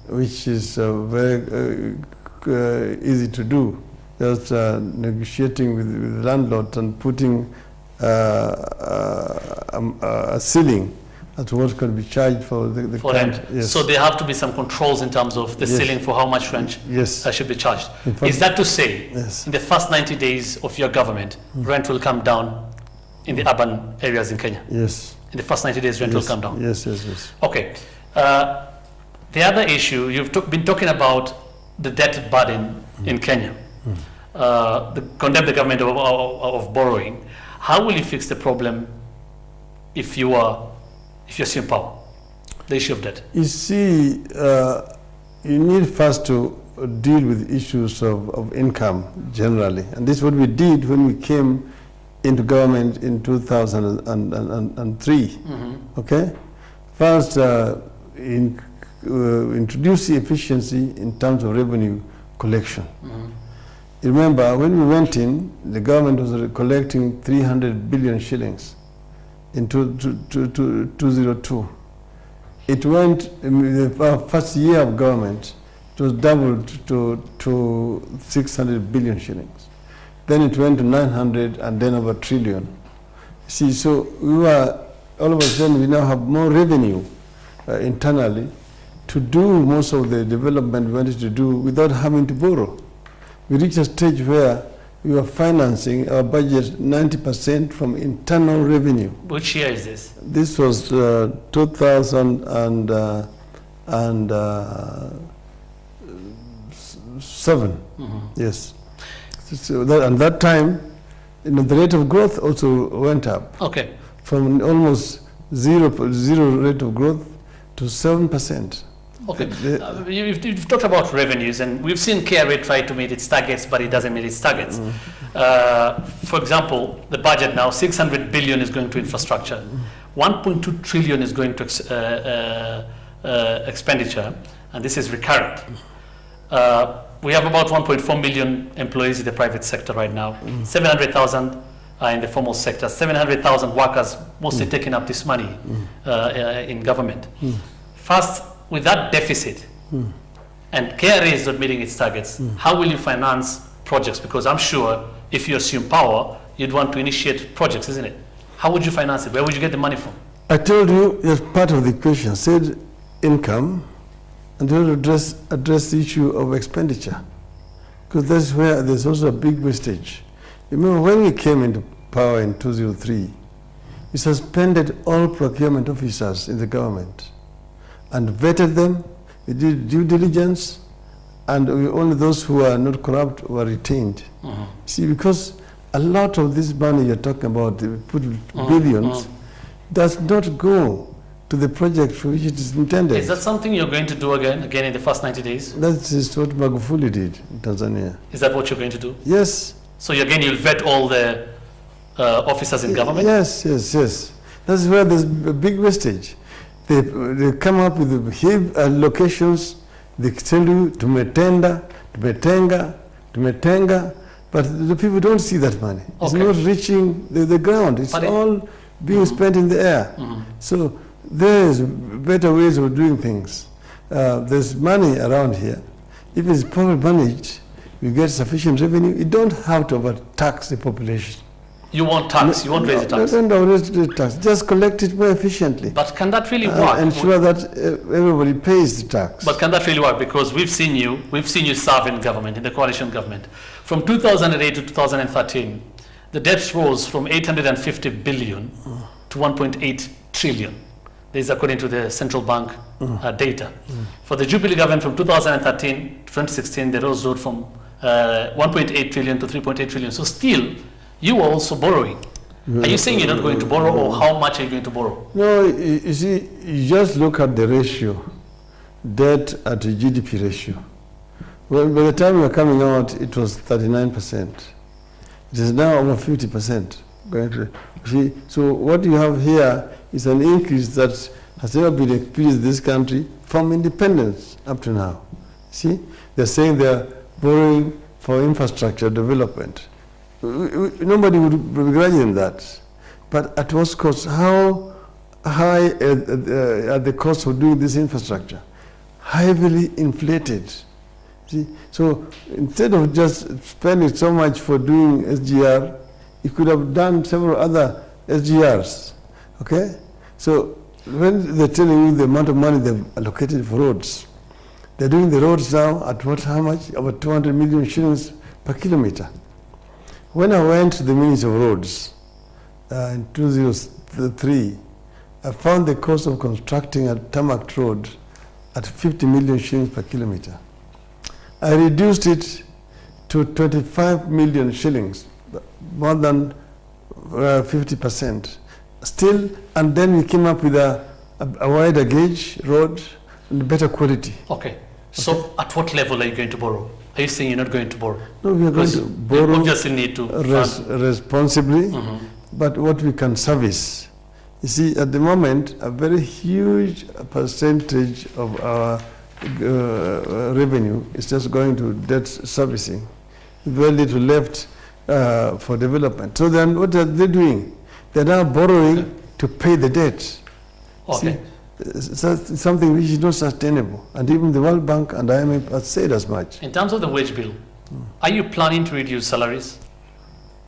which is very easy to do. Just negotiating with landlords and putting a ceiling as what can be charged for the rent. Yes. So there have to be some controls in terms of the ceiling for how much rent should be charged. Fact, is that to say, in the first 90 days of your government, rent will come down in the urban areas in Kenya? Yes. In the first 90 days, rent will come down? Yes. Okay. The other issue, you've been talking about the debt burden in Kenya. Condemn the government of borrowing. How will you fix the problem if you're still in power? The issue of debt. You see, you need first to deal with issues of income generally. And this is what we did when we came into government in 2003. Okay? First, introduce efficiency in terms of revenue collection. Remember, when we went in, the government was collecting 300 billion shillings in 2002. It went, in the first year of government, it was doubled to 600 billion shillings. Then it went to 900 and then over a trillion. See, so we were, all of a sudden, we now have more revenue internally to do most of the development we wanted to do without having to borrow. We reached a stage where we were financing our budget 90% from internal revenue. Which year is this? This was 2007. Yes. So that, and that time, the rate of growth also went up. Okay. From almost zero rate of growth to 7%. Okay, you've talked about revenues, and we've seen KRA try to meet its targets, but it doesn't meet its targets. For example, the budget now, 600 billion is going to infrastructure, 1.2 trillion is going to expenditure, and this is recurrent. We have about 1.4 million employees in the private sector right now, 700,000 in the formal sector, 700,000 workers mostly taking up this money in government. First, with that deficit, and KRA is not meeting its targets, how will you finance projects? Because I'm sure if you assume power, you'd want to initiate projects, isn't it? How would you finance it? Where would you get the money from? I told you, as part of the equation, said income, and then address the issue of expenditure. Because that's where there's also a big wastage. Remember, when we came into power in 2003, we suspended all procurement officers in the government and vetted them, we did due diligence, and only those who are not corrupt were retained. See, because a lot of this money you're talking about, put billions, does not go to the project for which it is intended. Is that something you're going to do again in the first 90 days? That is what Magufuli did in Tanzania. Is that what you're going to do? Yes. So again, you'll vet all the officers in government? Yes. That's where there's a big wastage. They come up with the huge locations, they tell you to Metenga, but the people don't see that money. It's not reaching the ground. It's all being spent in the air. So there's better ways of doing things. There's money around here. If it's properly managed, you get sufficient revenue. You don't have to overtax the population. You won't tax, you won't raise the tax. Don't raise the tax, just collect it more efficiently. But can that really work? Ensure that everybody pays the tax. But can that really work? Because we've seen you serve in government, in the coalition government. From 2008 to 2013, the debt rose from 850 billion to 1.8 trillion. This is according to the central bank data. For the Jubilee government from 2013 to 2016, the rose rose from 1.8 trillion to 3.8 trillion. So still, you are also borrowing. Are you saying you're not going to borrow, or how much are you going to borrow? No, you see, you just look at the ratio, debt at the GDP ratio. Well, by the time we were coming out, it was 39%. It is now over 50%. See, so what you have here is an increase that has never been experienced in this country from independence up to now. See, they're saying they're borrowing for infrastructure development. Nobody would begrudge them that. But at what cost? How high are the costs of doing this infrastructure? Heavily inflated. See? So instead of just spending so much for doing SGR, you could have done several other SGRs. Okay? So when they're telling you the amount of money they've allocated for roads, they're doing the roads now at how much? About 200 million shillings per kilometer. When I went to the Ministry of Roads in 2003, I found the cost of constructing a tarmac road at 50 million shillings per kilometer. I reduced it to 25 million shillings, more than 50%. Still, and then we came up with a wider gauge road and better quality. Okay. So at what level are you going to borrow? Are you saying you're not going to borrow? No, we are going to borrow. You obviously need to responsibly, but what we can service. You see, at the moment, a very huge percentage of our revenue is just going to debt servicing. Very little left for development. So then what are they doing? They're now borrowing to pay the debt. Okay. See, it's something which is not sustainable. And even the World Bank and IMF have said as much. In terms of the wage bill, are you planning to reduce salaries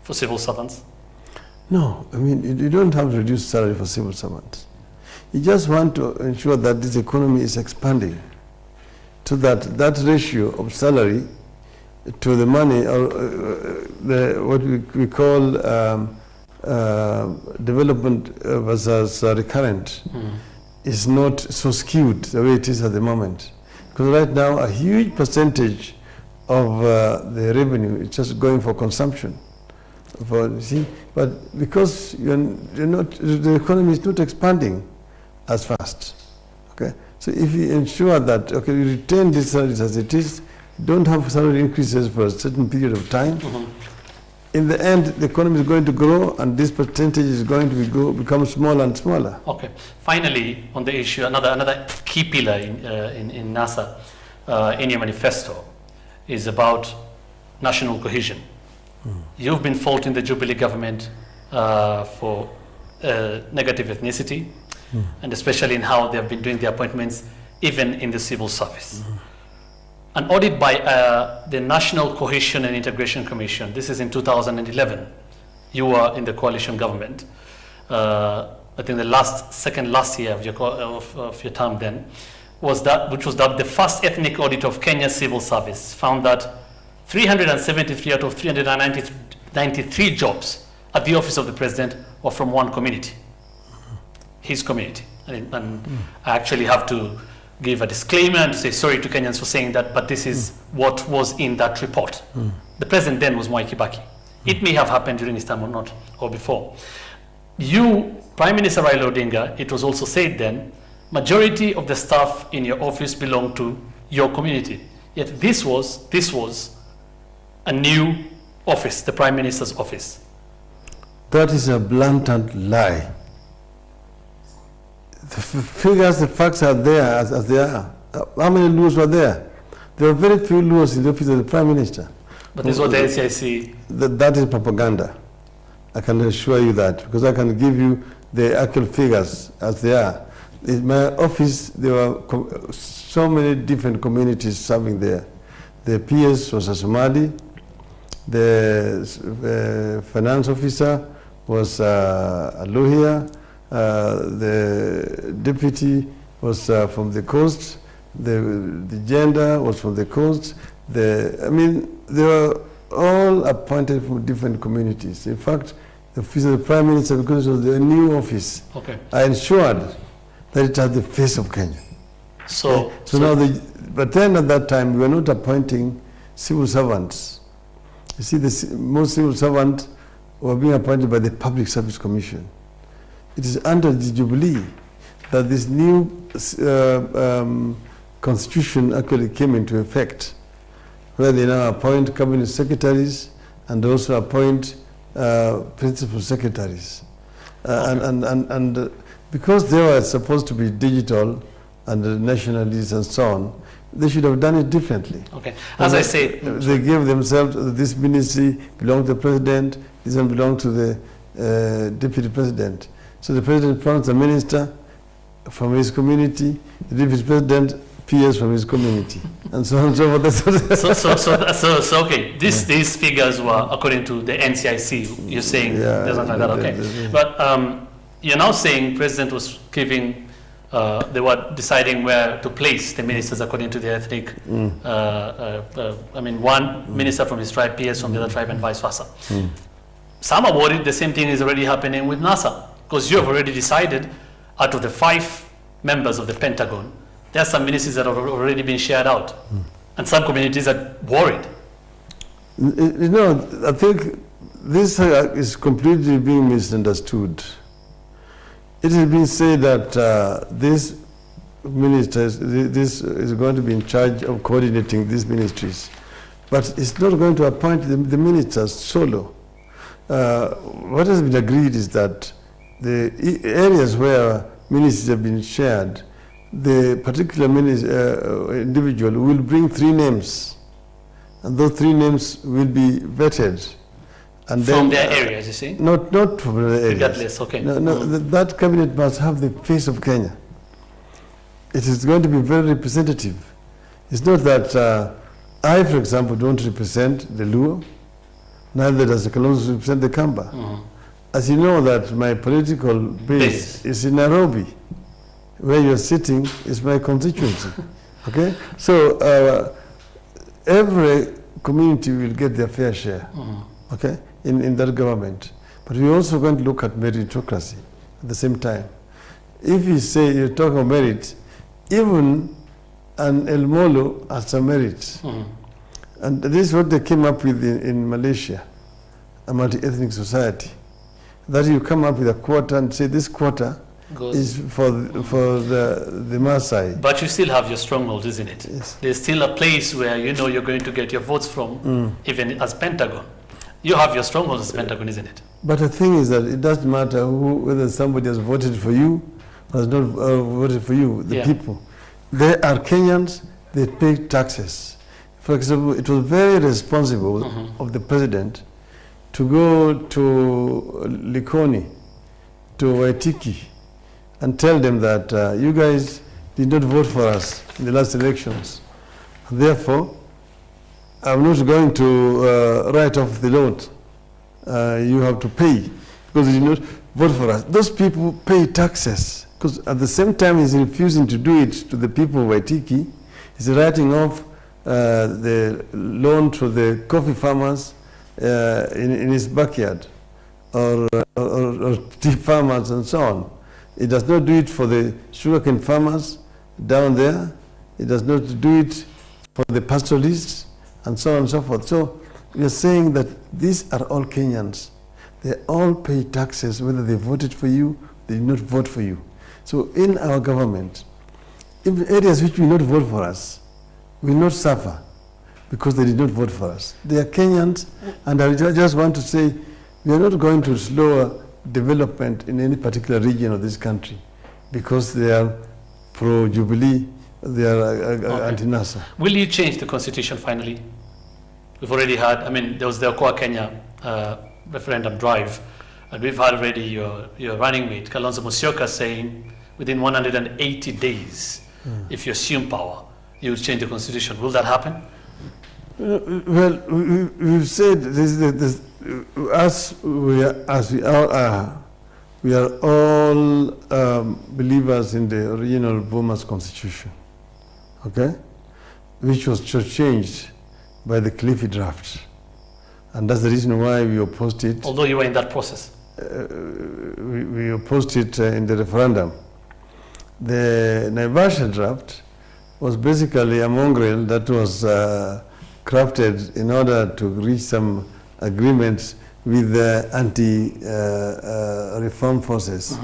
for civil servants? No, I mean, you don't have to reduce salary for civil servants. You just want to ensure that this economy is expanding, so that that ratio of salary to the money, or what we call development versus recurrent, is not so skewed the way it is at the moment. Because right now, a huge percentage of the revenue is just going for consumption. But because you're not, the economy is not expanding as fast. Okay, so if you ensure that you retain these salaries as it is, don't have salary increases for a certain period of time. In the end, the economy is going to grow, and this percentage is going to become smaller and smaller. Okay. Finally, on the issue, another key pillar in NASA, in your manifesto, is about national cohesion. You've been faulting the Jubilee government for negative ethnicity, and especially in how they have been doing the appointments, even in the civil service. An audit by the National Cohesion and Integration Commission, this is in 2011. You were in the coalition government. I think the second last year of your term then, which was the first ethnic audit of Kenya's civil service, found that 373 out of 393 jobs at the office of the president were from one community, his community. And I actually have to give a disclaimer and say sorry to Kenyans for saying that, but this is what was in that report. The president then was Mwai Kibaki. It may have happened during his time or not, or before. You, Prime Minister Raila Odinga, it was also said then, majority of the staff in your office belong to your community. Yet this was a new office, the Prime Minister's office. That is a blatant lie. The figures, the facts are there as they are. How many laws were there? There were very few laws in the office of the Prime Minister. But this is what the NCIC... That is propaganda. I can assure you that, because I can give you the actual figures as they are. In my office, there were so many different communities serving there. The PS was a Somali, the finance officer was a Luhya, the deputy was from the coast, the gender was from the coast. I mean, they were all appointed from different communities. In fact, the office of the Prime Minister, because it was the new office, I ensured that it had the face of Kenya. So now, but then at that time, we were not appointing civil servants. You see, most civil servants were being appointed by the Public Service Commission. It is under the Jubilee that this new constitution actually came into effect, where they now appoint cabinet secretaries and also appoint principal secretaries. And because they were supposed to be digital and nationalists and so on, they should have done it differently. Okay. As I say, they gave themselves, this ministry belonged to the president, this one belonged to the deputy president. So the president appoints a minister from his community, the deputy president PS from his community, and so on and so forth. So okay, these figures were according to the NCIC. You're saying there's nothing like that, okay? But you're now saying president was giving. They were deciding where to place the ministers according to their ethnic. I mean, one minister from his tribe, PS from the other tribe, and vice versa. Some are worried the same thing is already happening with NASA, because you have already decided out of the 5 members of the Pentagon, there are some ministries that have already been shared out, and some communities are worried. You know, I think this is completely being misunderstood. It has been said that this ministers, this is going to be in charge of coordinating these ministries. But it's not going to appoint the ministers solo. What has been agreed is that the areas where ministries have been shared, the particular individual will bring 3 names, and those 3 names will be vetted. And from then, their areas, you see? Not from the areas. Regardless, okay. No, that cabinet must have the face of Kenya. It is going to be very representative. It's not that I, for example, don't represent the Luo, neither does the Kalonzo represent the Kamba. As you know that my political base is in Nairobi, where you're sitting is my constituency. Okay? So every community will get their fair share, okay, in that government. But we're also going to look at meritocracy at the same time. If you say you're talking about merit, even an El Molo has a merit. And this is what they came up with in Malaysia, a multi-ethnic society. That you come up with a quota and say this quota is for the Maasai. But you still have your stronghold, isn't it? Yes. There's still a place where you know you're going to get your votes from, even as Pentagon. You have your stronghold as Pentagon, isn't it? But the thing is that it doesn't matter whether somebody has voted for you or has not voted for you, the people. They are Kenyans, they pay taxes. For example, it was very responsible of the president to go to Likoni, to Waitiki, and tell them that you guys did not vote for us in the last elections. Therefore, I'm not going to write off the loan. You have to pay because you did not vote for us. Those people pay taxes because at the same time he's refusing to do it to the people of Waitiki. He's writing off the loan to the coffee farmers in his backyard or tea farmers and so on. It does not do it for the sugarcane farmers down there. It does not do it for the pastoralists and so on and so forth. So we are saying that these are all Kenyans. They all pay taxes whether they voted for you, they did not vote for you. So in our government, in areas which will not vote for us, will not suffer because they did not vote for us. They are Kenyans, and I just want to say we are not going to slow development in any particular region of this country because they are pro-Jubilee, they are anti-NASA. Will you change the constitution finally? We've already had, I mean, there was the Okoa Kenya referendum drive, and we've had already your running mate, Kalonzo Musyoka, saying within 180 days, if you assume power, you will change the constitution. Will that happen? Well, we've said this, as we all are, we are all believers in the original Burma's constitution, okay, which was changed by the Cliffy draft, and that's the reason why we opposed it. Although you were in that process, we opposed it in the referendum. The Naivasha draft was basically a mongrel that was crafted in order to reach some agreements with the anti-reform forces.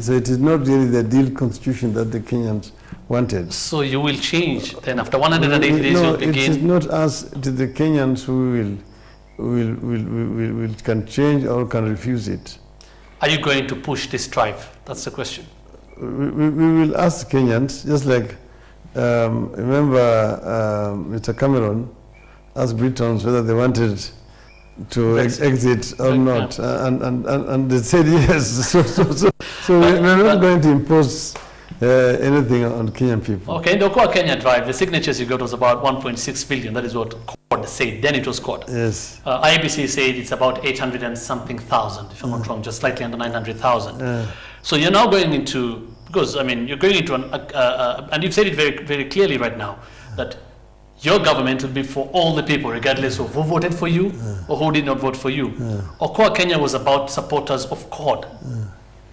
So it is not really the ideal constitution that the Kenyans wanted. So you will change then after 180 days you'll begin? It is not us, it is the Kenyans who can change or can refuse it. Are you going to push this drive? That's the question. We will ask the Kenyans, just like remember Mr. Cameron asked Britons whether they wanted to exit or not, and they said yes. So we're not going to impose anything on Kenyan people. Okay, in the Okoa Kenya drive, the signatures you got was about 1.6 billion. That is what court said. Then it was court. Yes. IBC said it's about 800 and something thousand, if I'm not wrong, just slightly under 900,000. So you're now going into, because I mean, you're going into and you've said it very, very clearly right now, that your government will be for all the people, regardless of who voted for you or who did not vote for you. Okoa Kenya was about supporters of CORD,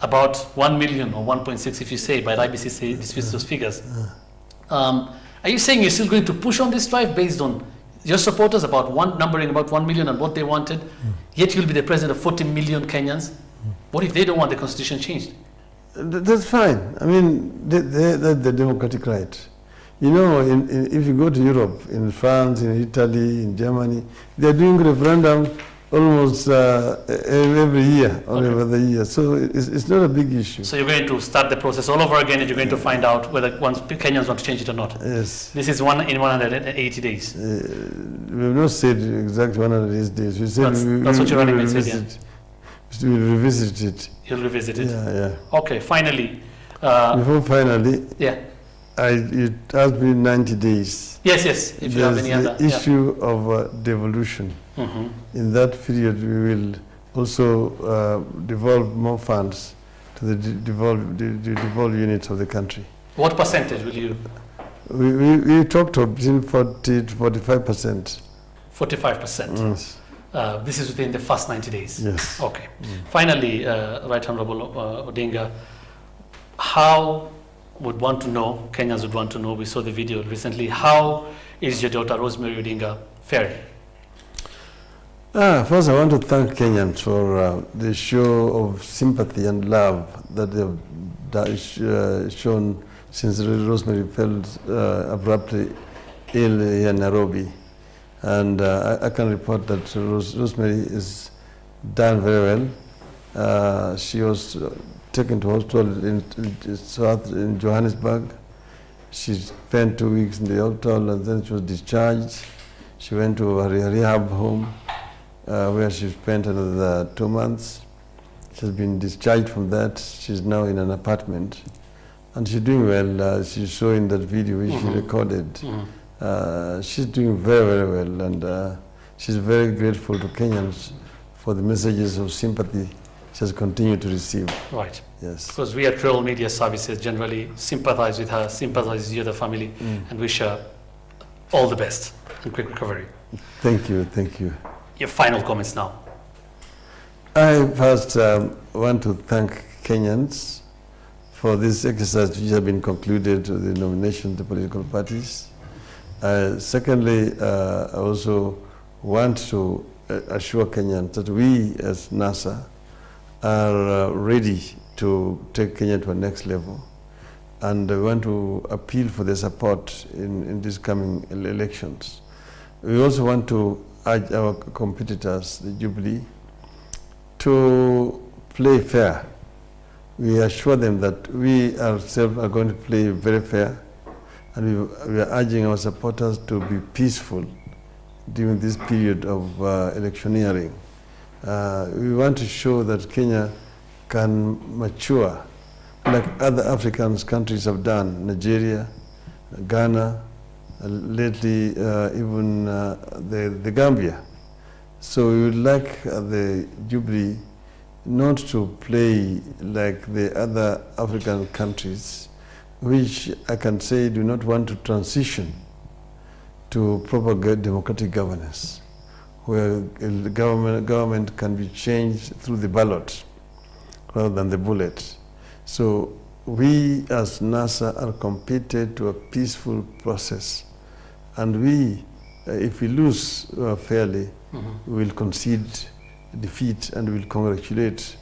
about 1 million or 1.6, if you say, but IBC say those figures. Are you saying you're still going to push on this drive based on your supporters numbering about 1 million and what they wanted, yet you'll be the president of 40 million Kenyans? What if they don't want the constitution changed? That's fine. I mean, that's the democratic right. You know, if you go to Europe, in France, in Italy, in Germany, they're doing referendum almost every year or every other year. So it's not a big issue. So you're going to start the process all over again, and you're going to find out whether once Kenyans want to change it or not. Yes. This is in 180 days. We've not said exactly 180 days. We said that's what your running mate said, yeah. We'll revisit it. You'll revisit it? Yeah. Okay, finally. Before finally, yeah. You asked me 90 days. Yes, if you have any other. The issue of devolution. In that period, we will also devolve more funds to the devolved units of the country. What percentage will you? We talked of between 40 to 45%. 45%? Yes. This is within the first 90 days? Yes. Okay. Finally, Right Honorable Odinga, how would want to know, Kenyans would want to know, we saw the video recently, how is your daughter Rosemary Odinga faring? First, I want to thank Kenyans for the show of sympathy and love that they've shown since Rosemary fell abruptly ill here in Nairobi. And I can report that Rosemary is done very well. She was taken to hospital in Johannesburg. She spent 2 weeks in the hospital and then she was discharged. She went to a rehab home where she spent another 2 months. She's been discharged from that. She's now in an apartment. And she's doing well. She's showing that video which she recorded. She's doing very, very well. And she's very grateful to Kenyans for the messages of sympathy she has continued to receive. Right. Yes. Because we at Real Media Services generally sympathize with her, sympathize with the other family, and wish her all the best and quick recovery. Thank you, thank you. Your final comments now. I first want to thank Kenyans for this exercise which has been concluded to the nomination of the political parties. Secondly, I also want to assure Kenyans that we as NASA are ready to take Kenya to a next level. And I want to appeal for the support in these coming elections. We also want to urge our competitors, the Jubilee, to play fair. We assure them that we ourselves are going to play very fair, and we are urging our supporters to be peaceful during this period of electioneering. We want to show that Kenya can mature like other African countries have done, Nigeria, Ghana, lately even the Gambia. So we would like the Jubilee not to play like the other African countries, which I can say do not want to transition to proper democratic governance, where the government can be changed through the ballot rather than the bullet. So we as NASA are committed to a peaceful process. And we, if we lose fairly, we will concede defeat and we will congratulate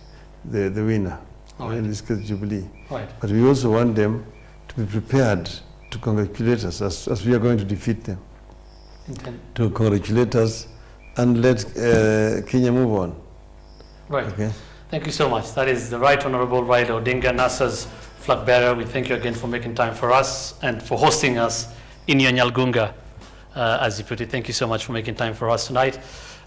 the winner, in this case Jubilee. But we also want them to be prepared to congratulate us as we are going to defeat them. To congratulate us and let Kenya move on. Right. Okay. Thank you so much. That is the Right Honorable Raila Odinga, NASA's flag bearer. We thank you again for making time for us and for hosting us in your Nyalgunga, as you put it. Thank you so much for making time for us tonight.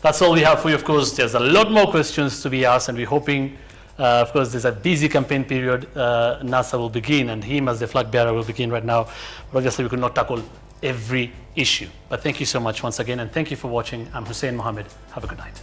That's all we have for you. Of course, there's a lot more questions to be asked, and we're hoping, of course, there's a busy campaign period. NASA will begin, and him as the flag bearer will begin right now. But obviously, we could not tackle every issue. But thank you so much once again, and thank you for watching. I'm Hussein Mohammed. Have a good night.